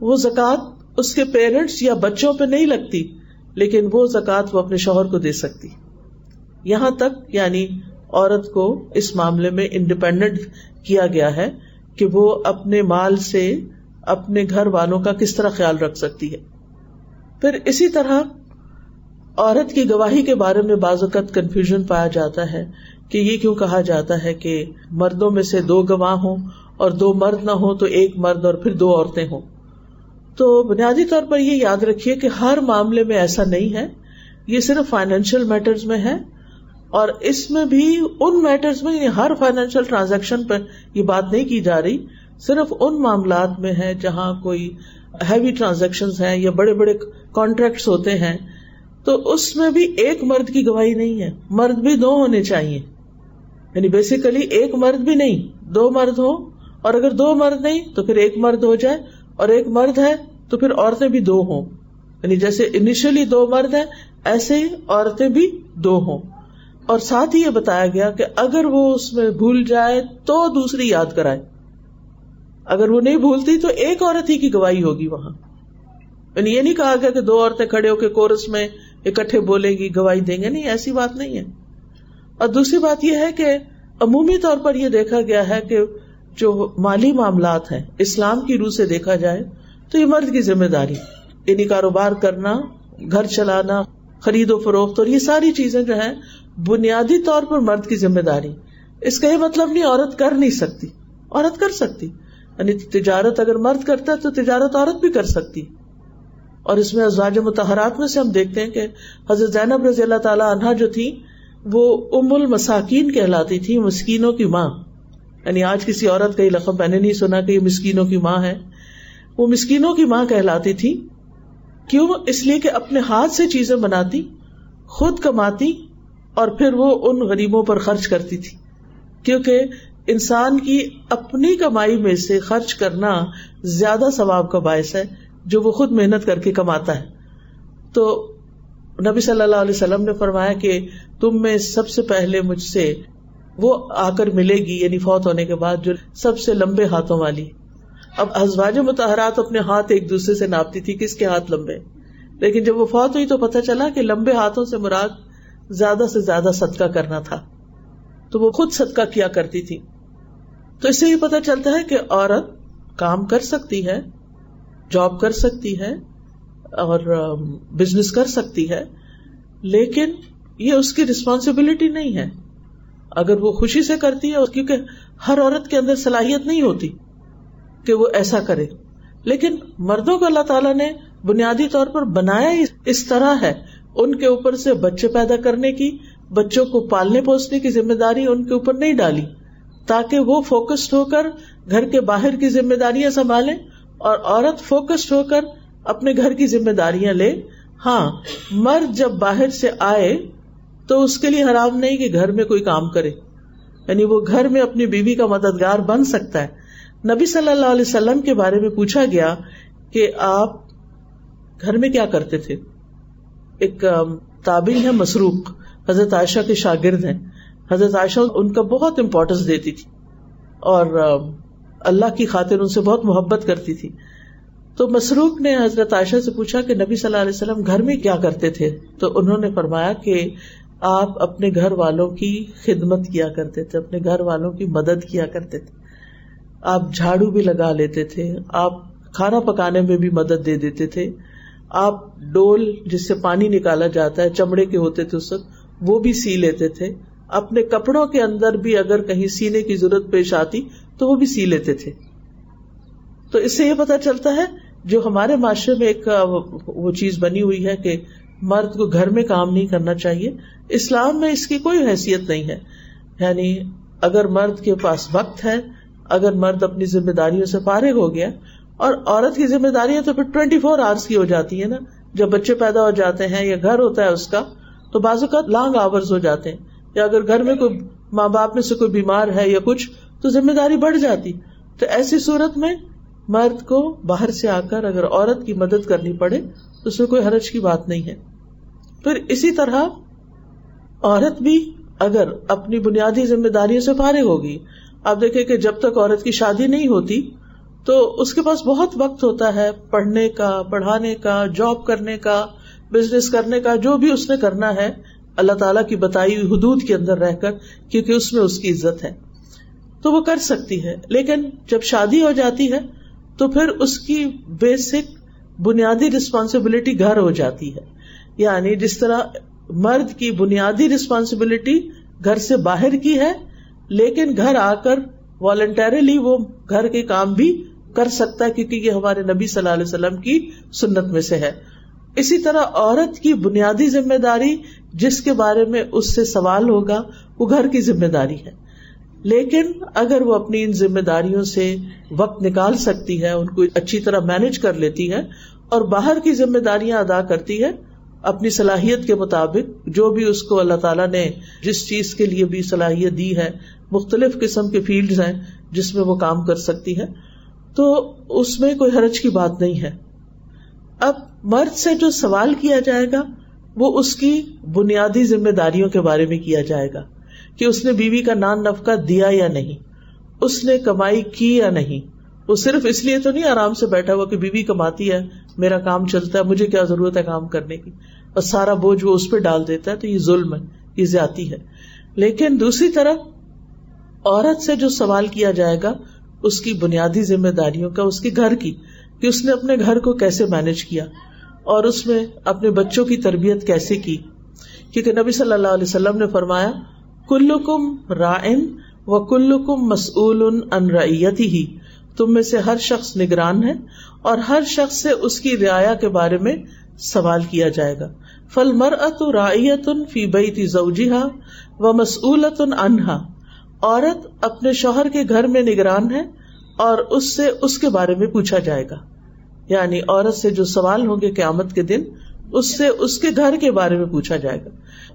وہ زکوٰۃ اس کے پیرنٹس یا بچوں پہ نہیں لگتی, لیکن وہ زکوٰۃ وہ اپنے شوہر کو دے سکتی. یہاں تک یعنی عورت کو اس معاملے میں انڈیپینڈنٹ کیا گیا ہے کہ وہ اپنے مال سے اپنے گھر والوں کا کس طرح خیال رکھ سکتی ہے. پھر اسی طرح عورت کی گواہی کے بارے میں بعض اوقات کنفیوژن پایا جاتا ہے کہ یہ کیوں کہا جاتا ہے کہ مردوں میں سے 2 گواہ ہوں اور 2 مرد نہ ہوں تو 1 مرد اور پھر 2 عورتیں ہوں. تو بنیادی طور پر یہ یاد رکھیے کہ ہر معاملے میں ایسا نہیں ہے, یہ صرف فائنینشیل میٹرز میں ہے, اور اس میں بھی ان میٹرز میں, یعنی ہر فائنینشیل ٹرانزیکشن پر یہ بات نہیں کی جا رہی, صرف ان معاملات میں ہے جہاں کوئی ہیوی ٹرانزیکشنز ہیں یا بڑے بڑے کانٹریکٹس ہوتے ہیں, تو اس میں بھی 1 مرد کی گواہی نہیں ہے, مرد بھی 2 ہونے چاہیے. یعنی بیسیکلی 1 مرد بھی نہیں, 2 مرد ہو, اور اگر 2 مرد نہیں تو پھر 1 مرد ہو جائے, اور 1 مرد ہے تو پھر عورتیں بھی 2 ہوں. یعنی جیسے انیشلی 2 مرد ہیں ایسے ہی عورتیں بھی 2 ہوں. اور ساتھ ہی یہ بتایا گیا کہ اگر وہ اس میں بھول جائے تو دوسری یاد کرائے, اگر وہ نہیں بھولتی تو 1 عورت ہی کی گواہی ہوگی وہاں. یعنی یہ نہیں کہا گیا کہ 2 عورتیں کھڑے ہو کے کورس میں اکٹھے بولیں گی گواہی دیں گے, نہیں, ایسی بات نہیں ہے. اور دوسری بات یہ ہے کہ عمومی طور پر یہ دیکھا گیا ہے کہ جو مالی معاملات ہیں اسلام کی روح سے دیکھا جائے تو یہ مرد کی ذمہ داری, یعنی کاروبار کرنا, گھر چلانا, خرید و فروخت, اور یہ ساری چیزیں جو ہیں بنیادی طور پر مرد کی ذمہ داری. اس کا یہ مطلب نہیں عورت کر نہیں سکتی, عورت کر سکتی, یعنی تجارت اگر مرد کرتا ہے تو تجارت عورت بھی کر سکتی. اور اس میں ازواج مطہرات میں سے ہم دیکھتے ہیں کہ حضرت زینب رضی اللہ تعالی عنہا جو تھی وہ ام المساکین کہلاتی تھی, مسکینوں کی ماں. یعنی آج کسی عورت کا یہ لقب میں نے نہیں سنا کہ یہ مسکینوں کی ماں ہے, وہ مسکینوں کی ماں کہلاتی تھی. کیوں؟ اس لیے کہ اپنے ہاتھ سے چیزیں بناتی, خود کماتی, اور پھر وہ ان غریبوں پر خرچ کرتی تھی, کیونکہ انسان کی اپنی کمائی میں سے خرچ کرنا زیادہ ثواب کا باعث ہے جو وہ خود محنت کر کے کماتا ہے. تو نبی صلی اللہ علیہ وسلم نے فرمایا کہ تم میں سب سے پہلے مجھ سے وہ آ کر ملے گی, یعنی فوت ہونے کے بعد, جو سب سے لمبے ہاتھوں والی. اب ازواج مطہرات اپنے ہاتھ ایک دوسرے سے ناپتی تھی کس کے ہاتھ لمبے, لیکن جب وہ فوت ہوئی تو پتہ چلا کہ لمبے ہاتھوں سے مراد زیادہ سے زیادہ صدقہ کرنا تھا, تو وہ خود صدقہ کیا کرتی تھی. تو اس سے یہ پتہ چلتا ہے کہ عورت کام کر سکتی ہے, جاب کر سکتی ہے, اور بزنس کر سکتی ہے, لیکن یہ اس کی رسپانسبلٹی نہیں ہے. اگر وہ خوشی سے کرتی ہے, کیونکہ ہر عورت کے اندر صلاحیت نہیں ہوتی کہ وہ ایسا کرے, لیکن مردوں کو اللہ تعالیٰ نے بنیادی طور پر بنایا اس طرح ہے, ان کے اوپر سے بچے پیدا کرنے کی, بچوں کو پالنے پوسنے کی ذمہ داری ان کے اوپر نہیں ڈالی, تاکہ وہ فوکسڈ ہو کر گھر کے باہر کی ذمہ داریاں سنبھالیں, اور عورت فوکسڈ ہو کر اپنے گھر کی ذمہ داریاں لے. ہاں, مرد جب باہر سے آئے تو اس کے لیے حرام نہیں کہ گھر میں کوئی کام کرے, یعنی وہ گھر میں اپنی بیوی کا مددگار بن سکتا ہے. نبی صلی اللہ علیہ وسلم کے بارے میں پوچھا گیا کہ آپ گھر میں کیا کرتے تھے. ایک تابعی ہے مسروق, حضرت عائشہ کے شاگرد ہیں. حضرت عائشہ ان کا بہت امپورٹنس دیتی تھی اور اللہ کی خاطر ان سے بہت محبت کرتی تھی. تو مسروق نے حضرت عائشہ سے پوچھا کہ نبی صلی اللہ علیہ وسلم گھر میں کیا کرتے تھے؟ تو انہوں نے فرمایا کہ آپ اپنے گھر والوں کی خدمت کیا کرتے تھے، اپنے گھر والوں کی مدد کیا کرتے تھے، آپ جھاڑو بھی لگا لیتے تھے، آپ کھانا پکانے میں بھی مدد دے دیتے تھے، آپ ڈول جس سے پانی نکالا جاتا ہے چمڑے کے ہوتے تھے اس وقت وہ بھی سی لیتے تھے، اپنے کپڑوں کے اندر بھی اگر کہیں سینے کی ضرورت پیش آتی تو وہ بھی سی لیتے تھے. تو اس سے یہ پتہ چلتا ہے جو ہمارے معاشرے میں ایک وہ چیز بنی ہوئی ہے کہ مرد کو گھر میں کام نہیں کرنا چاہیے، اسلام میں اس کی کوئی حیثیت نہیں ہے. یعنی اگر مرد کے پاس وقت ہے، اگر مرد اپنی ذمہ داریوں سے فارغ ہو گیا، اور عورت کی ذمہ داریاں تو پھر 24 آورس کی ہو جاتی ہے نا. جب بچے پیدا ہو جاتے ہیں یا گھر ہوتا ہے اس کا تو بعض اوقات لانگ آورز ہو جاتے ہیں، یا اگر گھر میں کوئی ماں باپ میں سے کوئی بیمار ہے یا کچھ تو ذمہ داری بڑھ جاتی. تو ایسی صورت میں مرد کو باہر سے آ کر اگر عورت کی مدد کرنی پڑے تو اس میں کوئی حرج کی بات نہیں ہے. پھر اسی طرح عورت بھی اگر اپنی بنیادی ذمہ داریوں سے فارغ ہوگی، آپ دیکھیں کہ جب تک عورت کی شادی نہیں ہوتی تو اس کے پاس بہت وقت ہوتا ہے پڑھنے کا، پڑھانے کا، جاب کرنے کا، بزنس کرنے کا، جو بھی اس نے کرنا ہے اللہ تعالیٰ کی بتائی ہوئی حدود کے اندر رہ کر، کیونکہ اس میں اس کی عزت ہے تو وہ کر سکتی ہے. لیکن جب شادی ہو جاتی ہے تو پھر اس کی بیسک بنیادی رسپانسبلٹی گھر ہو جاتی ہے. یعنی جس طرح مرد کی بنیادی رسپانسبلٹی گھر سے باہر کی ہے، لیکن گھر آ کر والنٹریلی وہ گھر کے کام بھی کر سکتا ہے، کیونکہ یہ ہمارے نبی صلی اللہ علیہ وسلم کی سنت میں سے ہے. اسی طرح عورت کی بنیادی ذمہ داری جس کے بارے میں اس سے سوال ہوگا وہ گھر کی ذمہ داری ہے، لیکن اگر وہ اپنی ان ذمہ داریوں سے وقت نکال سکتی ہے، ان کو اچھی طرح مینج کر لیتی ہے اور باہر کی ذمہ داریاں ادا کرتی ہے اپنی صلاحیت کے مطابق، جو بھی اس کو اللہ تعالیٰ نے جس چیز کے لیے بھی صلاحیت دی ہے، مختلف قسم کے فیلڈز ہیں جس میں وہ کام کر سکتی ہے، تو اس میں کوئی حرج کی بات نہیں ہے. اب مرد سے جو سوال کیا جائے گا وہ اس کی بنیادی ذمہ داریوں کے بارے میں کیا جائے گا کہ اس نے بیوی کا نان نفقہ دیا یا نہیں، اس نے کمائی کی یا نہیں. وہ صرف اس لیے تو نہیں آرام سے بیٹھا ہوا کہ بیوی کماتی ہے، میرا کام چلتا ہے، مجھے کیا ضرورت ہے کام کرنے کی، اور سارا بوجھ وہ اس پہ ڈال دیتا ہے. تو یہ ظلم ہے، یہ زیادتی ہے. لیکن دوسری طرف عورت سے جو سوال کیا جائے گا اس کی بنیادی ذمہ داریوں کا، اس کے گھر کی، کہ اس نے اپنے گھر کو کیسے مینج کیا اور اس میں اپنے بچوں کی تربیت کیسے کی. کیونکہ نبی صلی اللہ علیہ وسلم نے فرمایا کلکم راعن وکلکم مسئول عن رعیتہ، تم میں سے ہر شخص نگران ہے اور ہر شخص سے اس کی رعایا کے بارے میں سوال کیا جائے گا. فالمرأۃ راعیۃ فی بیت زوجہا ومسئولۃ عنہا، عورت اپنے شوہر کے گھر میں نگران ہے اور اس سے اس کے بارے میں پوچھا جائے گا. یعنی عورت سے جو سوال ہوں گے قیامت کے دن اس سے اس کے گھر کے بارے میں پوچھا جائے گا.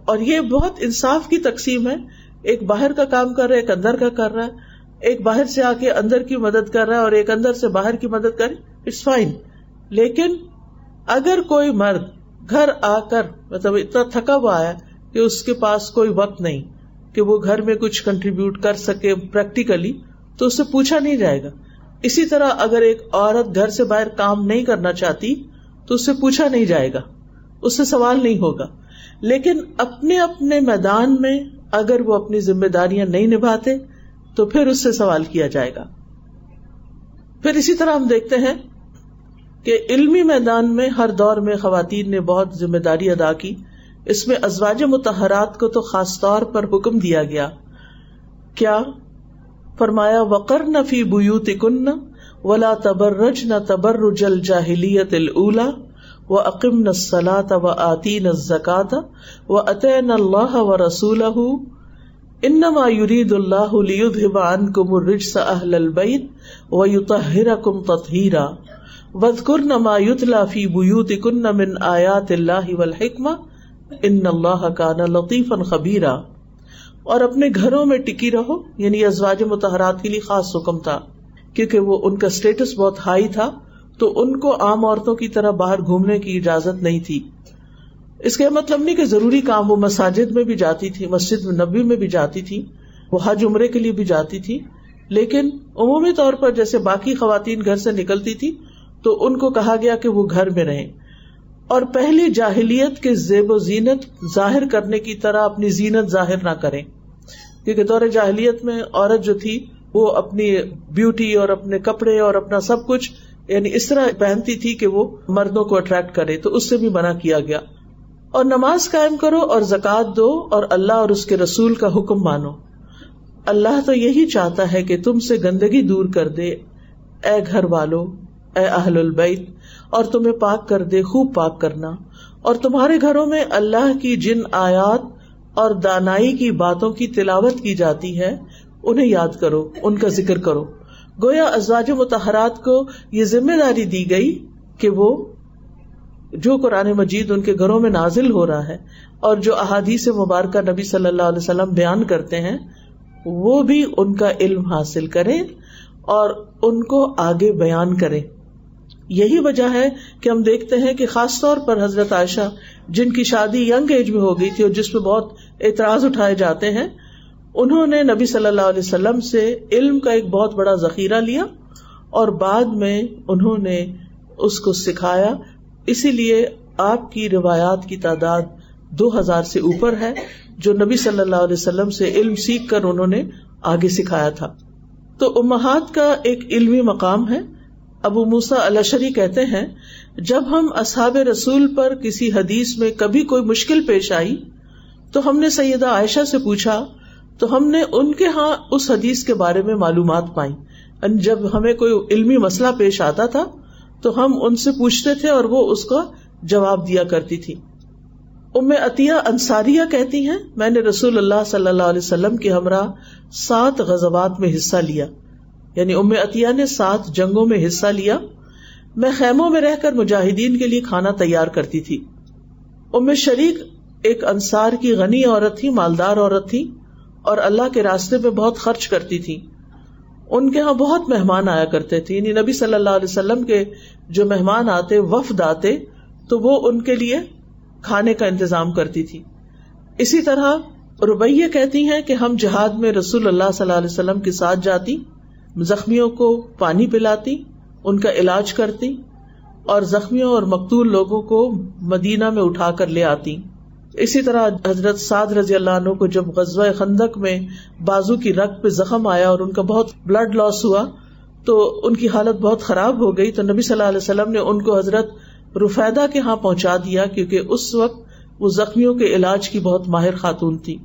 اور یہ بہت انصاف کی تقسیم ہے، ایک باہر کا کام کر رہا ہے، ایک اندر کا کر رہا ہے، ایک باہر سے آ کے اندر کی مدد کر رہا ہے اور ایک اندر سے باہر کی مدد کرے، اٹس فائن. لیکن اگر کوئی مرد گھر آ کر مطلب اتنا تھکا ہوا ہے کہ اس کے پاس کوئی وقت نہیں کہ وہ گھر میں کچھ کنٹریبیوٹ کر سکے پریکٹیکلی، تو اسے پوچھا نہیں جائے گا. اسی طرح اگر ایک عورت گھر سے باہر کام نہیں کرنا چاہتی تو اس سے پوچھا نہیں جائے گا، اس سے سوال نہیں ہوگا. لیکن اپنے اپنے میدان میں اگر وہ اپنی ذمہ داریاں نہیں نبھاتے تو پھر اس سے سوال کیا جائے گا. پھر اسی طرح ہم دیکھتے ہیں کہ علمی میدان میں ہر دور میں خواتین نے بہت ذمہ داری ادا کی. اس میں ازواج مطہرات کو تو خاص طور پر حکم دیا گیا. کیا فرمایا وقرن فی بیوتکن ولا تبرجن تبرج الجاہلیۃ الاولی واقمن الصلاۃ وآتین الزکاۃ واتعن اللہ ورسولہ انما یرید اللہ لیذھب عنکم الرجس اہل البیت ویطہرکم تطہیرا واذکرن ما یتلی فی بیوتکن من آیات اللہ والحکمہ ان اللہ کان لطیفا خبیرا. اور اپنے گھروں میں ٹکی رہو، یعنی ازواج مطہرات کے لیے خاص حکم تھا کیونکہ وہ ان کا سٹیٹس بہت ہائی تھا، تو ان کو عام عورتوں کی طرح باہر گھومنے کی اجازت نہیں تھی. اس کا مطلب نہیں کہ ضروری کام وہ مساجد میں بھی جاتی تھی، مسجد نبوی میں بھی جاتی تھی، وہ حج عمرے کے لیے بھی جاتی تھی، لیکن عمومی طور پر جیسے باقی خواتین گھر سے نکلتی تھی تو ان کو کہا گیا کہ وہ گھر میں رہیں اور پہلی جاہلیت کے زیب و زینت ظاہر کرنے کی طرح اپنی زینت ظاہر نہ کریں، کیونکہ دور جاہلیت میں عورت جو تھی وہ اپنی بیوٹی اور اپنے کپڑے اور اپنا سب کچھ یعنی اس طرح پہنتی تھی کہ وہ مردوں کو اٹریکٹ کرے، تو اس سے بھی منع کیا گیا. اور نماز قائم کرو اور زکوٰۃ دو اور اللہ اور اس کے رسول کا حکم مانو. اللہ تو یہی چاہتا ہے کہ تم سے گندگی دور کر دے اے گھر والو، اے اہل البیت، اور تمہیں پاک کر دے خوب پاک کرنا. اور تمہارے گھروں میں اللہ کی جن آیات اور دانائی کی باتوں کی تلاوت کی جاتی ہے انہیں یاد کرو، ان کا ذکر کرو. گویا ازواج مطہرات کو یہ ذمہ داری دی گئی کہ وہ جو قرآن مجید ان کے گھروں میں نازل ہو رہا ہے اور جو احادیث مبارکہ نبی صلی اللہ علیہ وسلم بیان کرتے ہیں وہ بھی ان کا علم حاصل کریں اور ان کو آگے بیان کریں. یہی وجہ ہے کہ ہم دیکھتے ہیں کہ خاص طور پر حضرت عائشہ جن کی شادی ینگ ایج میں ہو گئی تھی اور جس پہ بہت اعتراض اٹھائے جاتے ہیں، انہوں نے نبی صلی اللہ علیہ وسلم سے علم کا ایک بہت بڑا ذخیرہ لیا اور بعد میں انہوں نے اس کو سکھایا. اسی لیے آپ کی روایات کی تعداد 2000 سے اوپر ہے جو نبی صلی اللہ علیہ وسلم سے علم سیکھ کر انہوں نے آگے سکھایا تھا. تو امہات کا ایک علمی مقام ہے. ابو موسیٰ الاشعری کہتے ہیں جب ہم اصحاب رسول پر کسی حدیث میں کبھی کوئی مشکل پیش آئی تو ہم نے سیدہ عائشہ سے پوچھا تو ہم نے ان کے ہاں اس حدیث کے بارے میں معلومات پائیں. جب ہمیں کوئی علمی مسئلہ پیش آتا تھا تو ہم ان سے پوچھتے تھے اور وہ اس کا جواب دیا کرتی تھی. ام عطیہ انصاریہ کہتی ہیں میں نے رسول اللہ صلی اللہ علیہ وسلم کے ہمراہ 7 غزوات میں حصہ لیا، یعنی ام عطیہ نے 7 جنگوں میں حصہ لیا. میں خیموں میں رہ کر مجاہدین کے لیے کھانا تیار کرتی تھی. ام شریک ایک انصار کی غنی عورت تھی، مالدار عورت تھی اور اللہ کے راستے میں بہت خرچ کرتی تھی. ان کے ہاں بہت مہمان آیا کرتے تھے، یعنی نبی صلی اللہ علیہ وسلم کے جو مہمان آتے، وفد آتے، تو وہ ان کے لیے کھانے کا انتظام کرتی تھی. اسی طرح ربیہ کہتی ہیں کہ ہم جہاد میں رسول اللہ صلی اللہ علیہ وسلم کے ساتھ جاتی، زخمیوں کو پانی پلاتی، ان کا علاج کرتی اور زخمیوں اور مقتول لوگوں کو مدینہ میں اٹھا کر لے آتی. اسی طرح حضرت سعد رضی اللہ عنہ کو جب غزوہ خندق میں بازو کی رگ پہ زخم آیا اور ان کا بہت بلڈ لاس ہوا تو ان کی حالت بہت خراب ہو گئی، تو نبی صلی اللہ علیہ وسلم نے ان کو حضرت رفیدہ کے ہاں پہنچا دیا کیونکہ اس وقت وہ زخمیوں کے علاج کی بہت ماہر خاتون تھی.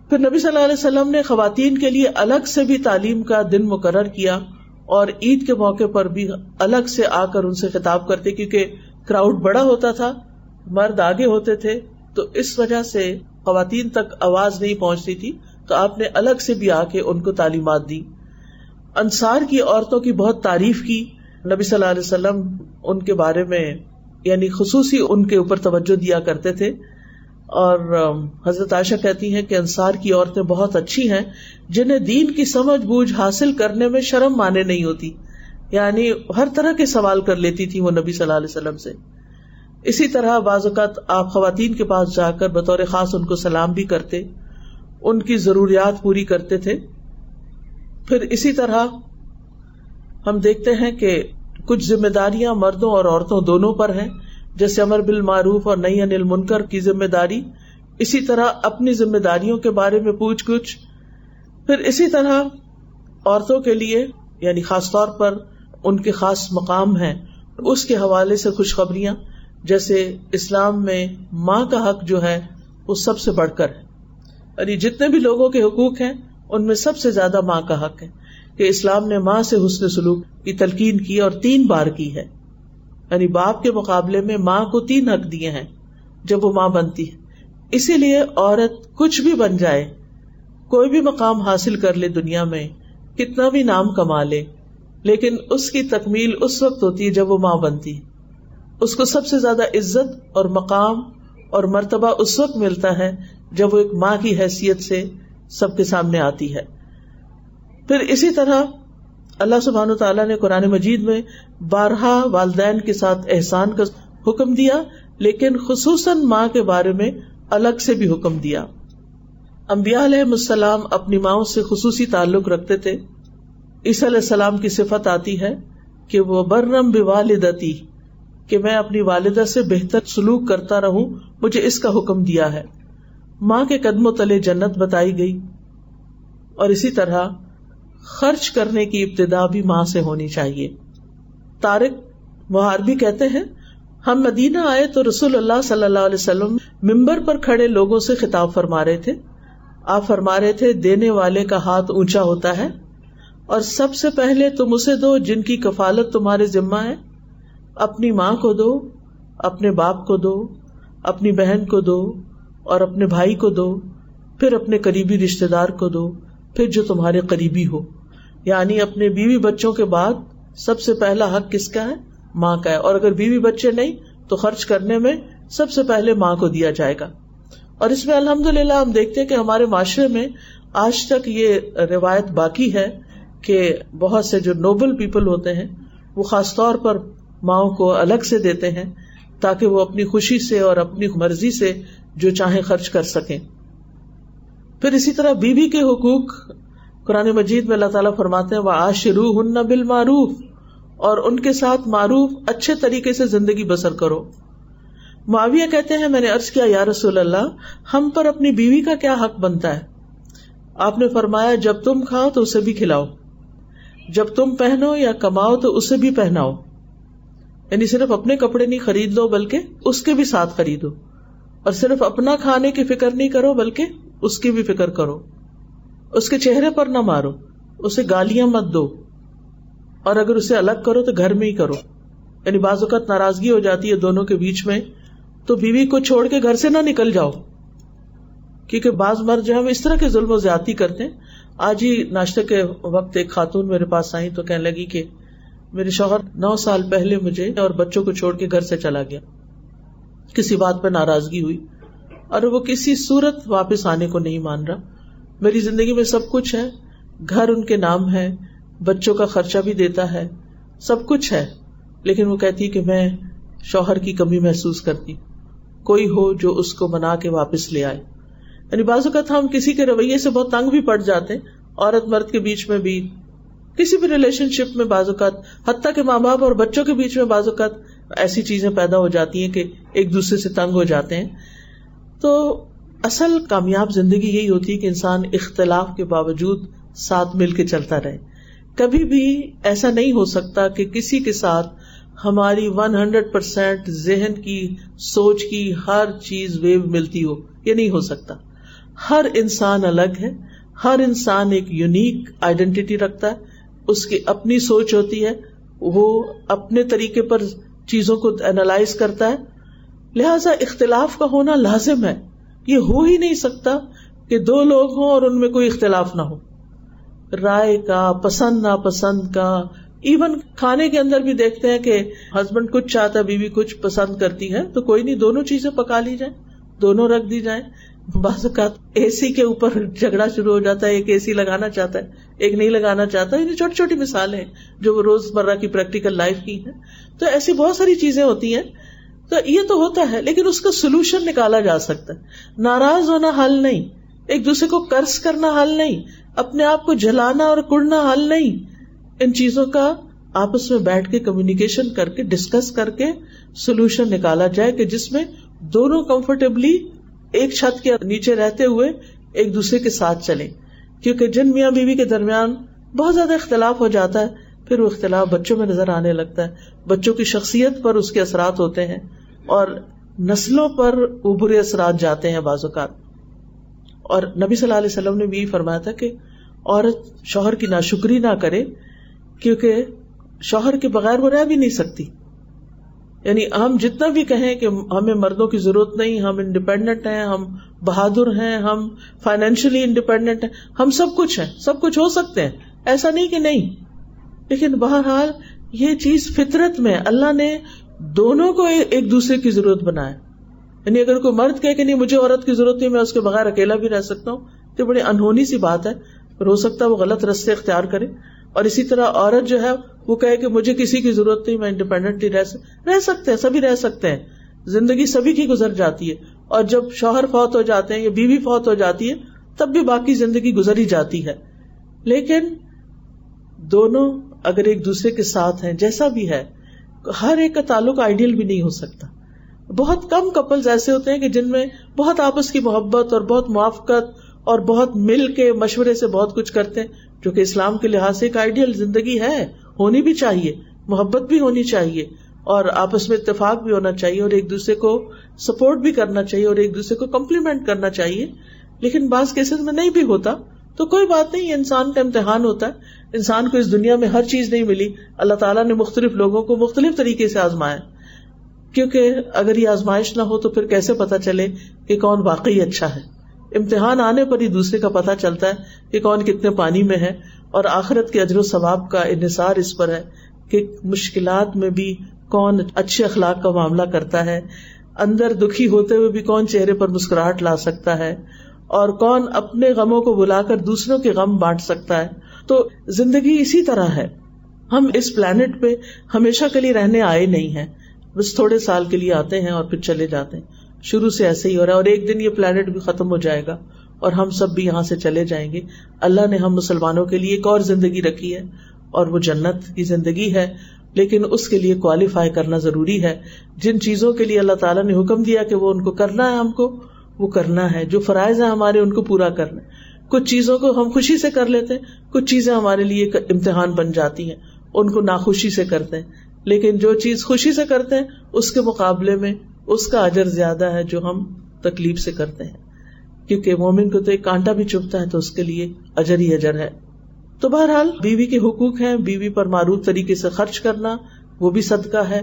پھر نبی صلی اللہ علیہ وسلم نے خواتین کے لیے الگ سے بھی تعلیم کا دن مقرر کیا اور عید کے موقع پر بھی الگ سے آ کر ان سے خطاب کرتے کیونکہ کراؤڈ بڑا ہوتا تھا، مرد آگے ہوتے تھے، تو اس وجہ سے خواتین تک آواز نہیں پہنچتی تھی، تو آپ نے الگ سے بھی آ کے ان کو تعلیمات دی. انصار کی عورتوں کی بہت تعریف کی. نبی صلی اللہ علیہ وسلم ان کے بارے میں یعنی خصوصی ان کے اوپر توجہ دیا کرتے تھے. اور حضرت عائشہ کہتی ہیں کہ انصار کی عورتیں بہت اچھی ہیں جنہیں دین کی سمجھ بوجھ حاصل کرنے میں شرم مانے نہیں ہوتی، یعنی ہر طرح کے سوال کر لیتی تھی وہ نبی صلی اللہ علیہ وسلم سے. اسی طرح بعض اوقات آپ خواتین کے پاس جا کر بطور خاص ان کو سلام بھی کرتے، ان کی ضروریات پوری کرتے تھے. پھر اسی طرح ہم دیکھتے ہیں کہ کچھ ذمہ داریاں مردوں اور عورتوں دونوں پر ہیں، جیسے امر بالمعروف اور نہی عن المنکر کی ذمہ داری، اسی طرح اپنی ذمہ داریوں کے بارے میں پوچھ گچھ. پھر اسی طرح عورتوں کے لیے یعنی خاص طور پر ان کے خاص مقام ہیں، اس کے حوالے سے خوشخبریاں، جیسے اسلام میں ماں کا حق جو ہے وہ سب سے بڑھ کر ہے، یعنی جتنے بھی لوگوں کے حقوق ہیں ان میں سب سے زیادہ ماں کا حق ہے کہ اسلام نے ماں سے حسن سلوک کی تلقین کی اور 3 بار کی ہے. یعنی باپ کے مقابلے میں ماں کو 3 حق دیے ہیں جب وہ ماں بنتی ہے. اسی لیے عورت کچھ بھی بن جائے، کوئی بھی مقام حاصل کر لے دنیا میں، کتنا بھی نام کما لے، لیکن اس کی تکمیل اس وقت ہوتی ہے جب وہ ماں بنتی ہے. اس کو سب سے زیادہ عزت اور مقام اور مرتبہ اس وقت ملتا ہے جب وہ ایک ماں کی حیثیت سے سب کے سامنے آتی ہے. پھر اسی طرح اللہ سبحانہ وتعالیٰ نے قرآن مجید میں بارہا والدین کے ساتھ احسان کا حکم دیا، لیکن خصوصاً ماں کے بارے میں الگ سے بھی حکم دیا. انبیاء علیہ السلام اپنی ماؤں سے خصوصی تعلق رکھتے تھے. عیسیٰ علیہ السلام کی صفت آتی ہے کہ وہ برم بوالدتی، کہ میں اپنی والدہ سے بہتر سلوک کرتا رہوں، مجھے اس کا حکم دیا ہے. ماں کے قدموں تلے جنت بتائی گئی. اور اسی طرح خرچ کرنے کی ابتدا بھی ماں سے ہونی چاہیے. طارق محاربی کہتے ہیں ہم مدینہ آئے تو رسول اللہ صلی اللہ علیہ وسلم ممبر پر کھڑے لوگوں سے خطاب فرما رہے تھے. آپ فرما رہے تھے دینے والے کا ہاتھ اونچا ہوتا ہے اور سب سے پہلے تم اسے دو جن کی کفالت تمہارے ذمہ ہے. اپنی ماں کو دو، اپنے باپ کو دو، اپنی بہن کو دو اور اپنے بھائی کو دو، پھر اپنے قریبی رشتے دار کو دو، پھر جو تمہارے قریبی ہو. یعنی اپنے بیوی بچوں کے بعد سب سے پہلا حق کس کا ہے؟ ماں کا ہے. اور اگر بیوی بچے نہیں تو خرچ کرنے میں سب سے پہلے ماں کو دیا جائے گا. اور اس میں الحمدللہ ہم دیکھتے ہیں کہ ہمارے معاشرے میں آج تک یہ روایت باقی ہے کہ بہت سے جو نوبل پیپل ہوتے ہیں وہ خاص طور پر ماؤں کو الگ سے دیتے ہیں تاکہ وہ اپنی خوشی سے اور اپنی مرضی سے جو چاہیں خرچ کر سکیں. پھر اسی طرح بیوی کے حقوق قرآن مجید میں اللہ تعالیٰ فرماتے ہیں وَعَاشِرُوهُنَّ بِالْمَعْرُوفِ، اور ان کے ساتھ معروف اچھے طریقے سے زندگی بسر کرو. معاویہ کہتے ہیں میں نے عرض کیا یا رسول اللہ ہم پر اپنی بیوی کا کیا حق بنتا ہے؟ آپ نے فرمایا جب تم کھاؤ تو اسے بھی کھلاؤ، جب تم پہنو یا کماؤ تو اسے بھی پہناؤ. یعنی صرف اپنے کپڑے نہیں خرید لو بلکہ اس کے بھی ساتھ خریدو، اور صرف اپنا کھانے کی فکر نہیں کرو بلکہ اس کی بھی فکر کرو. اس کے چہرے پر نہ مارو، اسے گالیاں مت دو، اور اگر اسے الگ کرو تو گھر میں ہی کرو. یعنی بعض اوقات ناراضگی ہو جاتی ہے دونوں کے بیچ میں تو بیوی کو چھوڑ کے گھر سے نہ نکل جاؤ، کیونکہ بعض مرد جو ہم اس طرح کے ظلم و زیادتی کرتے ہیں. آج ہی ناشتے کے وقت ایک خاتون میرے پاس آئی تو کہنے لگی کہ میرے شوہر 9 سال پہلے مجھے اور بچوں کو چھوڑ کے گھر سے چلا گیا، کسی بات پہ ناراضگی ہوئی اور وہ کسی صورت واپس آنے کو نہیں مان رہا. میری زندگی میں سب کچھ ہے، گھر ان کے نام ہے، بچوں کا خرچہ بھی دیتا ہے، سب کچھ ہے، لیکن وہ کہتی کہ میں شوہر کی کمی محسوس کرتی، کوئی ہو جو اس کو منا کے واپس لے آئے. یعنی بعض اوقات ہم کسی کے رویے سے بہت تنگ بھی پڑ جاتے ہیں، عورت مرد کے بیچ میں بھی، کسی بھی ریلیشن شپ میں بعض اوقات، حتیٰ کہ ماں باپ اور بچوں کے بیچ میں بعض اوقات ایسی چیزیں پیدا ہو جاتی ہیں کہ ایک دوسرے سے تنگ ہو جاتے ہیں. تو اصل کامیاب زندگی یہی ہوتی ہے کہ انسان اختلاف کے باوجود ساتھ مل کے چلتا رہے. کبھی بھی ایسا نہیں ہو سکتا کہ کسی کے ساتھ ہماری 100% ذہن کی سوچ کی ہر چیز ویو ملتی ہو، یہ نہیں ہو سکتا. ہر انسان الگ ہے، ہر انسان ایک یونیک آئیڈینٹی رکھتا ہے، اس کی اپنی سوچ ہوتی ہے، وہ اپنے طریقے پر چیزوں کو انالائز کرتا ہے. لہذا اختلاف کا ہونا لازم ہے. یہ ہو ہی نہیں سکتا کہ دو لوگ ہوں اور ان میں کوئی اختلاف نہ ہو. رائے کا، پسند ناپسند کا، ایون کھانے کے اندر بھی دیکھتے ہیں کہ ہسبینڈ کچھ چاہتا ہے، بیوی کچھ پسند کرتی ہے، تو کوئی نہیں، دونوں چیزیں پکا لی جائیں، دونوں رکھ دی جائیں. بعض اوقات اے سی کے اوپر جھگڑا شروع ہو جاتا ہے، ایک اے سی لگانا چاہتا ہے، ایک نہیں لگانا چاہتا. یہ چھوٹی چھوٹی مثالیں ہیں جو روز مرہ کی پریکٹیکل لائف کی ہیں. تو ایسی بہت ساری چیزیں ہوتی ہیں. تو یہ تو ہوتا ہے، لیکن اس کا سولوشن نکالا جا سکتا ہے. ناراض ہونا حل نہیں، ایک دوسرے کو قرض کرنا حل نہیں، اپنے آپ کو جلانا اور کڑنا حل نہیں. ان چیزوں کا آپس میں بیٹھ کے کمیونیکیشن کر کے ڈسکس کر کے سولوشن نکالا جائے کہ جس میں دونوں کمفرٹیبلی ایک چھت کے نیچے رہتے ہوئے ایک دوسرے کے ساتھ چلیں. کیونکہ جن میاں بیوی کے درمیان بہت زیادہ اختلاف ہو جاتا ہے، پھر وہ اختلاف بچوں میں نظر آنے لگتا ہے، بچوں کی شخصیت پر اس کے اثرات ہوتے ہیں اور نسلوں پر وہ برے اثرات جاتے ہیں بعض اوقات. اور نبی صلی اللہ علیہ وسلم نے بھی یہ فرمایا تھا کہ عورت شوہر کی ناشکری نہ کرے، کیونکہ شوہر کے بغیر وہ رہ بھی نہیں سکتی. یعنی ہم جتنا بھی کہیں کہ ہمیں مردوں کی ضرورت نہیں، ہم انڈیپینڈنٹ ہیں، ہم بہادر ہیں، ہم فائنینشلی انڈیپینڈنٹ ہیں، ہم سب کچھ ہیں، سب کچھ ہو سکتے ہیں، ایسا نہیں کہ نہیں. لیکن بہرحال یہ چیز فطرت میں اللہ نے دونوں کو ایک دوسرے کی ضرورت بنایا. یعنی اگر کوئی مرد کہے کہ نہیں مجھے عورت کی ضرورت نہیں، میں اس کے بغیر اکیلا بھی رہ سکتا ہوں، تو بڑی انہونی سی بات ہے. ہو سکتا ہے وہ غلط راستے اختیار کرے. اور اسی طرح عورت جو ہے وہ کہے کہ مجھے کسی کی ضرورت نہیں، میں انڈیپینڈنٹلی رہ سکتے ہیں، سبھی رہ سکتے ہیں، زندگی سبھی کی گزر جاتی ہے. اور جب شوہر فوت ہو جاتے ہیں یا بیوی فوت ہو جاتی ہے تب بھی باقی زندگی گزر ہی جاتی ہے. لیکن دونوں اگر ایک دوسرے کے ساتھ ہیں جیسا بھی ہے، ہر ایک کا تعلق آئیڈیل بھی نہیں ہو سکتا. بہت کم کپلز ایسے ہوتے ہیں کہ جن میں بہت آپس کی محبت اور بہت موافقت اور بہت مل کے مشورے سے بہت کچھ کرتے ہیں، جو کہ اسلام کے لحاظ سے ایک آئیڈیل زندگی ہے، ہونی بھی چاہیے، محبت بھی ہونی چاہیے اور آپس میں اتفاق بھی ہونا چاہیے اور ایک دوسرے کو سپورٹ بھی کرنا چاہیے اور ایک دوسرے کو کمپلیمنٹ کرنا چاہیے. لیکن بعض کیسز میں نہیں بھی ہوتا تو کوئی بات نہیں، یہ انسان کا امتحان ہوتا ہے. انسان کو اس دنیا میں ہر چیز نہیں ملی، اللہ تعالیٰ نے مختلف لوگوں کو مختلف طریقے سے آزمایا، کیونکہ اگر یہ آزمائش نہ ہو تو پھر کیسے پتا چلے کہ کون واقعی اچھا ہے. امتحان آنے پر ہی دوسرے کا پتا چلتا ہے کہ کون کتنے پانی میں ہے. اور آخرت کے اجر و ثواب کا انحصار اس پر ہے کہ مشکلات میں بھی کون اچھے اخلاق کا معاملہ کرتا ہے، اندر دکھی ہوتے ہوئے بھی کون چہرے پر مسکراہٹ لا سکتا ہے، اور کون اپنے غموں کو بلا کر دوسروں کے غم بانٹ سکتا ہے. تو زندگی اسی طرح ہے. ہم اس پلانٹ پہ ہمیشہ کے لیے رہنے آئے نہیں ہیں، بس تھوڑے سال کے لیے آتے ہیں اور پھر چلے جاتے ہیں. شروع سے ایسے ہی ہو رہا ہے اور ایک دن یہ پلانٹ بھی ختم ہو جائے گا اور ہم سب بھی یہاں سے چلے جائیں گے. اللہ نے ہم مسلمانوں کے لیے ایک اور زندگی رکھی ہے اور وہ جنت کی زندگی ہے، لیکن اس کے لیے کوالیفائی کرنا ضروری ہے. جن چیزوں کے لیے اللہ تعالیٰ نے حکم دیا کہ وہ ان کو کرنا ہے، ہم کو وہ کرنا ہے. جو فرائض ہیں ہمارے ان کو پورا کرنا ہے. کچھ چیزوں کو ہم خوشی سے کر لیتے ہیں، کچھ چیزیں ہمارے لیے امتحان بن جاتی ہیں، ان کو ناخوشی سے کرتے ہیں. لیکن جو چیز خوشی سے کرتے ہیں اس کے مقابلے میں اس کا اجر زیادہ ہے جو ہم تکلیف سے کرتے ہیں، کیونکہ مومن کو تو ایک کانٹا بھی چبھتا ہے تو اس کے لیے اجر ہی اجر ہے. تو بہرحال بیوی کے حقوق ہیں، بیوی پر معروف طریقے سے خرچ کرنا وہ بھی صدقہ ہے.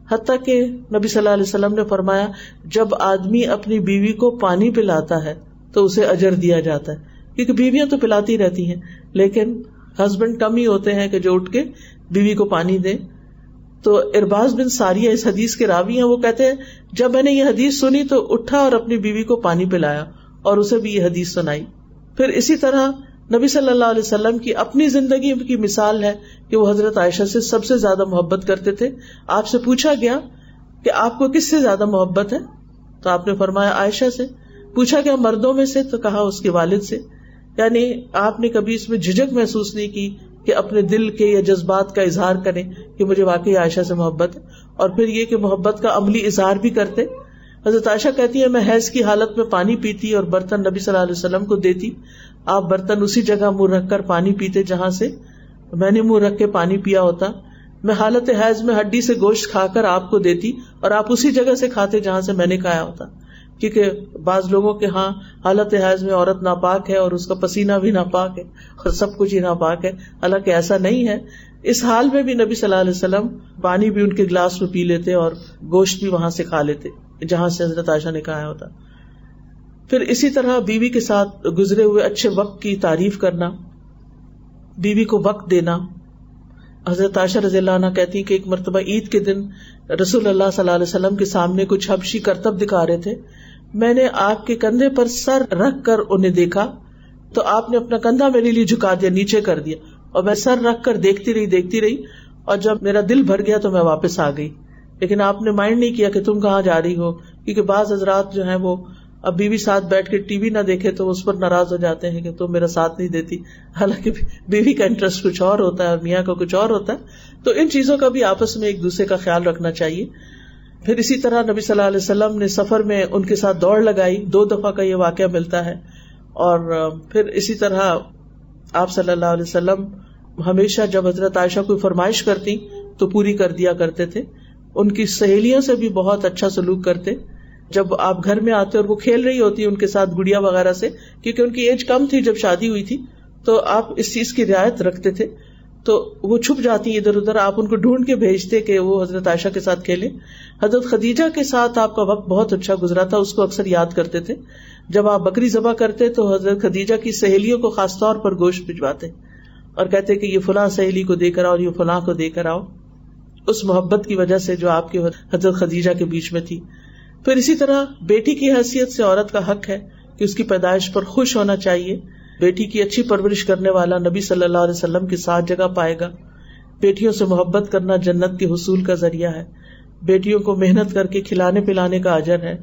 حتیٰ کہ نبی صلی اللہ علیہ وسلم نے فرمایا جب آدمی اپنی بیوی کو پانی پلاتا ہے تو اسے اجر دیا جاتا ہے، کیونکہ بیویاں تو پلاتی رہتی ہیں لیکن ہسبینڈ کم ہی ہوتے ہیں کہ جو اٹھ کے بیوی کو پانی دیں. تو ارباز بن ساریہ اس حدیث کے راوی ہیں. وہ کہتے ہیں جب میں نے یہ حدیث سنی تو اٹھا اور اپنی بیوی کو پانی پلایا اور اسے بھی یہ حدیث سنائی. پھر اسی طرح نبی صلی اللہ علیہ وسلم کی اپنی زندگی کی مثال ہے کہ وہ حضرت عائشہ سے سب سے زیادہ محبت کرتے تھے. آپ سے پوچھا گیا کہ آپ کو کس سے زیادہ محبت ہے تو آپ نے فرمایا عائشہ سے. پوچھا گیا مردوں میں سے تو کہا اس کے والد سے. یعنی آپ نے کبھی اس میں جھجک محسوس نہیں کی کہ اپنے دل کے یا جذبات کا اظہار کریں کہ مجھے واقعی عائشہ سے محبت ہے. اور پھر یہ کہ محبت کا عملی اظہار بھی کرتے. حضرت عائشہ کہتی ہے میں حیض کی حالت میں پانی پیتی اور برتن نبی صلی اللہ علیہ وسلم کو دیتی. آپ برتن اسی جگہ منہ رکھ کر پانی پیتے جہاں سے میں نے منہ رکھ کے پانی پیا ہوتا. میں حالت حیض میں ہڈی سے گوشت کھا کر آپ کو دیتی اور آپ اسی جگہ سے کھاتے جہاں سے میں نے کھایا ہوتا. کیونکہ بعض لوگوں کے ہاں حالت حیض میں عورت ناپاک ہے اور اس کا پسینہ بھی ناپاک ہے اور سب کچھ ہی ناپاک ہے، حالانکہ ایسا نہیں ہے. اس حال میں بھی نبی صلی اللہ علیہ وسلم پانی بھی ان کے گلاس میں پی لیتے اور گوشت بھی وہاں سے کھا لیتے جہاں سے حضرت عائشہ نے کھایا ہوتا. پھر اسی طرح بیوی کے ساتھ گزرے ہوئے اچھے وقت کی تعریف کرنا، بیوی کو وقت دینا. حضرت عائشہ رضی اللہ عنہ کہتی کہ ایک مرتبہ عید کے دن رسول اللہ صلی اللہ علیہ وسلم کے سامنے کچھ حبشی کرتب دکھا رہے تھے. میں نے آپ کے کندھے پر سر رکھ کر انہیں دیکھا تو آپ نے اپنا کندھا میرے لیے جھکا دیا، نیچے کر دیا، اور میں سر رکھ کر دیکھتی رہی اور جب میرا دل بھر گیا تو میں واپس آ گئی. لیکن آپ نے مائنڈ نہیں کیا کہ تم کہاں جا رہی ہو، کیونکہ بعض حضرات جو ہیں وہ اب بیوی ساتھ بیٹھ کے ٹی وی نہ دیکھے تو اس پر ناراض ہو جاتے ہیں کہ تم میرا ساتھ نہیں دیتی، حالانکہ بیوی کا انٹرسٹ کچھ اور ہوتا ہے اور میاں کا کچھ اور ہوتا ہے. تو ان چیزوں کا بھی آپس میں ایک دوسرے کا خیال رکھنا چاہیے. پھر اسی طرح نبی صلی اللہ علیہ وسلم نے سفر میں ان کے ساتھ دوڑ لگائی، 2 دفعہ کا یہ واقعہ ملتا ہے. اور پھر اسی طرح آپ صلی اللہ علیہ وسلم ہمیشہ جب حضرت عائشہ کوئی فرمائش کرتی تو پوری کر دیا کرتے تھے. ان کی سہیلیوں سے بھی بہت اچھا سلوک کرتے. جب آپ گھر میں آتے اور وہ کھیل رہی ہوتی ان کے ساتھ گڑیا وغیرہ سے، کیونکہ ان کی ایج کم تھی جب شادی ہوئی تھی، تو آپ اس چیز کی رعایت رکھتے تھے. تو وہ چھپ جاتی ادھر ادھر، آپ ان کو ڈھونڈ کے بھیجتے کہ وہ حضرت عائشہ کے ساتھ کھیلیں. حضرت خدیجہ کے ساتھ آپ کا وقت بہت اچھا گزرا تھا، اس کو اکثر یاد کرتے تھے. جب آپ بکری ذبح کرتے تو حضرت خدیجہ کی سہیلیوں کو خاص طور پر گوشت بھجواتے اور کہتے کہ یہ فلاں سہیلی کو دے کر آؤ، یہ فلاں کو دے کر آؤ، اس محبت کی وجہ سے جو آپ کے حضرت خدیجہ کے بیچ میں تھی. پھر اسی طرح بیٹی کی حیثیت سے عورت کا حق ہے کہ اس کی پیدائش پر خوش ہونا چاہیے. بیٹی کی اچھی پرورش کرنے والا نبی صلی اللہ علیہ وسلم کے ساتھ جگہ پائے گا. بیٹیوں سے محبت کرنا جنت کے حصول کا ذریعہ ہے. بیٹیوں کو محنت کر کے کھلانے پلانے کا اجر ہے.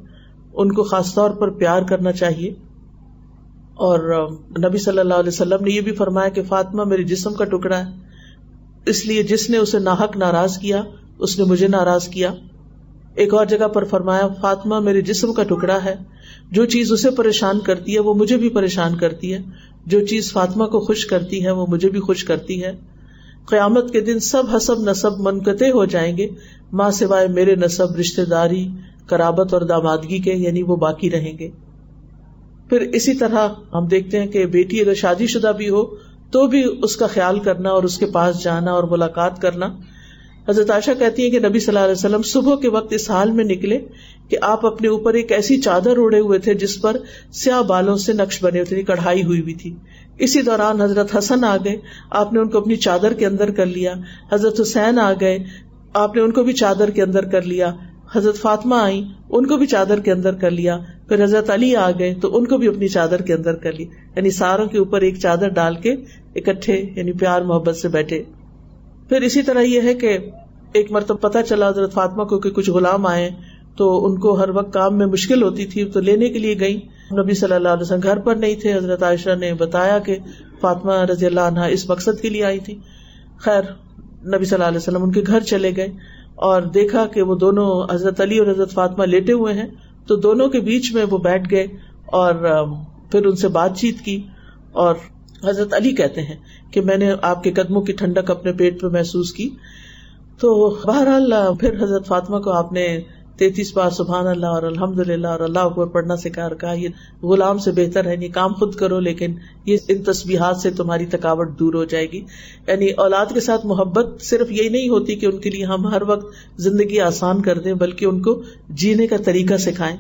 ان کو خاص طور پر پیار کرنا چاہیے. اور نبی صلی اللہ علیہ وسلم نے یہ بھی فرمایا کہ فاطمہ میرے جسم کا ٹکڑا ہے. اس لیے جس نے اسے ناحق ناراض کیا اس نے مجھے ناراض کیا. ایک اور جگہ پر فرمایا فاطمہ میرے جسم کا ٹکڑا ہے، جو چیز اسے پریشان کرتی ہے وہ مجھے بھی پریشان کرتی ہے، جو چیز فاطمہ کو خوش کرتی ہے وہ مجھے بھی خوش کرتی ہے. قیامت کے دن سب حسب نسب منقطع ہو جائیں گے ماں سوائے میرے نسب، رشتہ داری، قرابت اور دامادگی کے، یعنی وہ باقی رہیں گے. پھر اسی طرح ہم دیکھتے ہیں کہ بیٹی اگر شادی شدہ بھی ہو تو بھی اس کا خیال کرنا اور اس کے پاس جانا اور ملاقات کرنا. حضرت عائشہ کہتی ہیں کہ نبی صلی اللہ علیہ وسلم صبح کے وقت اس حال میں نکلے کہ آپ اپنے اوپر ایک ایسی چادر اوڑے ہوئے تھے جس پر سیاہ بالوں سے نقش بنے ہوئے تھے، کڑھائی ہوئی تھی. اسی دوران حضرت حسن آ گئے، آپ نے ان کو اپنی چادر کے اندر کر لیا. حضرت حسین آ گئے، آپ نے ان کو بھی چادر کے اندر کر لیا. حضرت فاطمہ آئیں، ان کو بھی چادر کے اندر کر لیا. پھر حضرت علی آ گئے تو ان کو بھی اپنی چادر کے اندر کر لی. یعنی ساروں کے اوپر ایک چادر ڈال کے اکٹھے یعنی پیار محبت سے بیٹھے. پھر اسی طرح یہ ہے کہ ایک مرتبہ پتہ چلا حضرت فاطمہ کو کہ کچھ غلام آئے تو ان کو ہر وقت کام میں مشکل ہوتی تھی تو لینے کے لیے گئی. نبی صلی اللہ علیہ وسلم گھر پر نہیں تھے. حضرت عائشہ نے بتایا کہ فاطمہ رضی اللہ عنہا اس مقصد کے لیے آئی تھی. خیر نبی صلی اللہ علیہ وسلم ان کے گھر چلے گئے اور دیکھا کہ وہ دونوں حضرت علی اور حضرت فاطمہ لیٹے ہوئے ہیں تو دونوں کے بیچ میں وہ بیٹھ گئے اور پھر ان سے بات چیت کی. اور حضرت علی کہتے ہیں کہ میں نے آپ کے قدموں کی ٹھنڈک اپنے پیٹ پہ محسوس کی. تو بہرحال پھر حضرت فاطمہ کو آپ نے 33 بار سبحان اللہ اور الحمدللہ اور اللہ اکبر پڑھنا سکھا کہا یہ غلام سے بہتر ہے، نہیں کام خود کرو لیکن یہ ان تسبیحات سے تمہاری تھکاوٹ دور ہو جائے گی. یعنی اولاد کے ساتھ محبت صرف یہی نہیں ہوتی کہ ان کے لیے ہم ہر وقت زندگی آسان کر دیں بلکہ ان کو جینے کا طریقہ سکھائیں.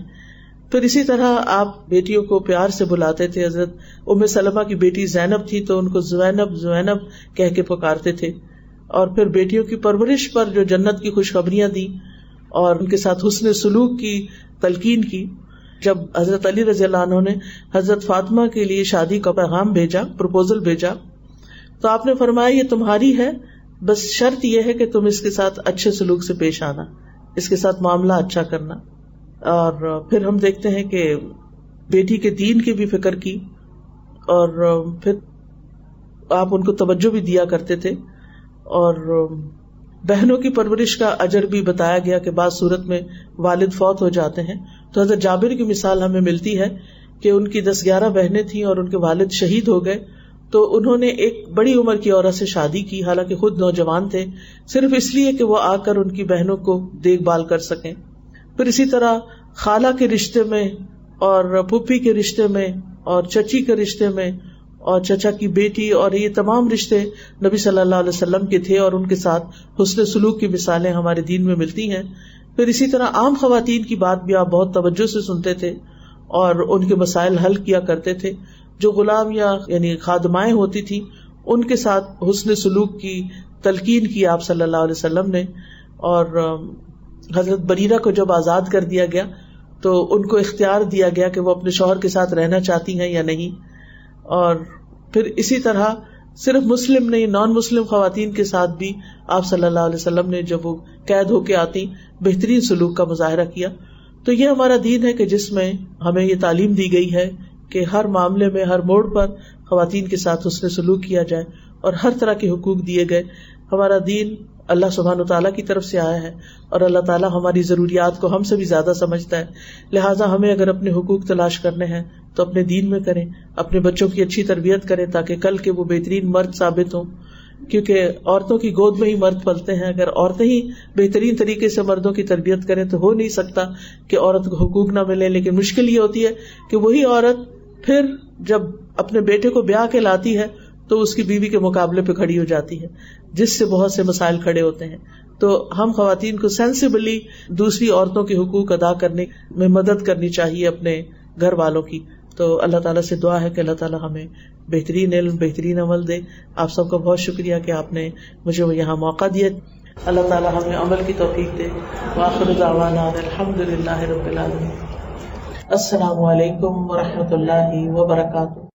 پھر اسی طرح آپ بیٹیوں کو پیار سے بلاتے تھے. حضرت ام سلمہ کی بیٹی زینب تھی تو ان کو زینب زینب کہہ کے پکارتے تھے. اور پھر بیٹیوں کی پرورش پر جو جنت کی خوشخبریاں دی اور ان کے ساتھ حسن سلوک کی تلقین کی. جب حضرت علی رضی اللہ عنہ نے حضرت فاطمہ کے لیے شادی کا پیغام بھیجا، پروپوزل بھیجا، تو آپ نے فرمایا یہ تمہاری ہے، بس شرط یہ ہے کہ تم اس کے ساتھ اچھے سلوک سے پیش آنا، اس کے ساتھ معاملہ اچھا کرنا. اور پھر ہم دیکھتے ہیں کہ بیٹی کے دین کی بھی فکر کی اور پھر آپ ان کو توجہ بھی دیا کرتے تھے. اور بہنوں کی پرورش کا اجر بھی بتایا گیا کہ بعض صورت میں والد فوت ہو جاتے ہیں تو حضرت جابر کی مثال ہمیں ملتی ہے کہ ان کی 10-11 بہنیں تھیں اور ان کے والد شہید ہو گئے تو انہوں نے ایک بڑی عمر کی عورت سے شادی کی، حالانکہ خود نوجوان تھے، صرف اس لیے کہ وہ آ کر ان کی بہنوں کو دیکھ بھال کر سکیں. پھر اسی طرح خالہ کے رشتے میں اور پھوپھی کے رشتے میں اور چچی کے رشتے میں اور چچا کی بیٹی اور یہ تمام رشتے نبی صلی اللہ علیہ وسلم کے تھے اور ان کے ساتھ حسن سلوک کی مثالیں ہمارے دین میں ملتی ہیں. پھر اسی طرح عام خواتین کی بات بھی آپ بہت توجہ سے سنتے تھے اور ان کے مسائل حل کیا کرتے تھے. جو غلام یا یعنی خادمائیں ہوتی تھی ان کے ساتھ حسن سلوک کی تلقین کی آپ صلی اللہ علیہ وسلم نے. اور حضرت بریرہ کو جب آزاد کر دیا گیا تو ان کو اختیار دیا گیا کہ وہ اپنے شوہر کے ساتھ رہنا چاہتی ہیں یا نہیں. اور پھر اسی طرح صرف مسلم نہیں نان مسلم خواتین کے ساتھ بھی آپ صلی اللہ علیہ وسلم نے جب وہ قید ہو کے آتی بہترین سلوک کا مظاہرہ کیا. تو یہ ہمارا دین ہے کہ جس میں ہمیں یہ تعلیم دی گئی ہے کہ ہر معاملے میں ہر موڑ پر خواتین کے ساتھ حسن سلوک کیا جائے اور ہر طرح کے حقوق دیے گئے. ہمارا دین اللہ سبحانہ وتعالیٰ کی طرف سے آیا ہے اور اللہ تعالیٰ ہماری ضروریات کو ہم سے بھی زیادہ سمجھتا ہے. لہٰذا ہمیں اگر اپنے حقوق تلاش کرنے ہیں تو اپنے دین میں کریں، اپنے بچوں کی اچھی تربیت کریں تاکہ کل کے وہ بہترین مرد ثابت ہوں، کیونکہ عورتوں کی گود میں ہی مرد پلتے ہیں. اگر عورتیں ہی بہترین طریقے سے مردوں کی تربیت کریں تو ہو نہیں سکتا کہ عورت کو حقوق نہ ملے. لیکن مشکل یہ ہوتی ہے کہ وہی عورت پھر جب اپنے بیٹے کو بیاہ کے لاتی ہے تو اس کی بیوی کے مقابلے پہ کھڑی ہو جاتی ہے، جس سے بہت سے مسائل کھڑے ہوتے ہیں. تو ہم خواتین کو سینسیبلی دوسری عورتوں کے حقوق ادا کرنے میں مدد کرنی چاہیے اپنے گھر والوں کی. تو اللہ تعالیٰ سے دعا ہے کہ اللہ تعالیٰ ہمیں بہترین علم بہترین عمل دے. آپ سب کا بہت شکریہ کہ آپ نے مجھے یہاں موقع دیا. اللہ تعالیٰ ہمیں عمل کی توفیق دے. وآخر دعوانا الحمد للہ رب العالمین. السلام علیکم ورحمۃ اللہ وبرکاتہ.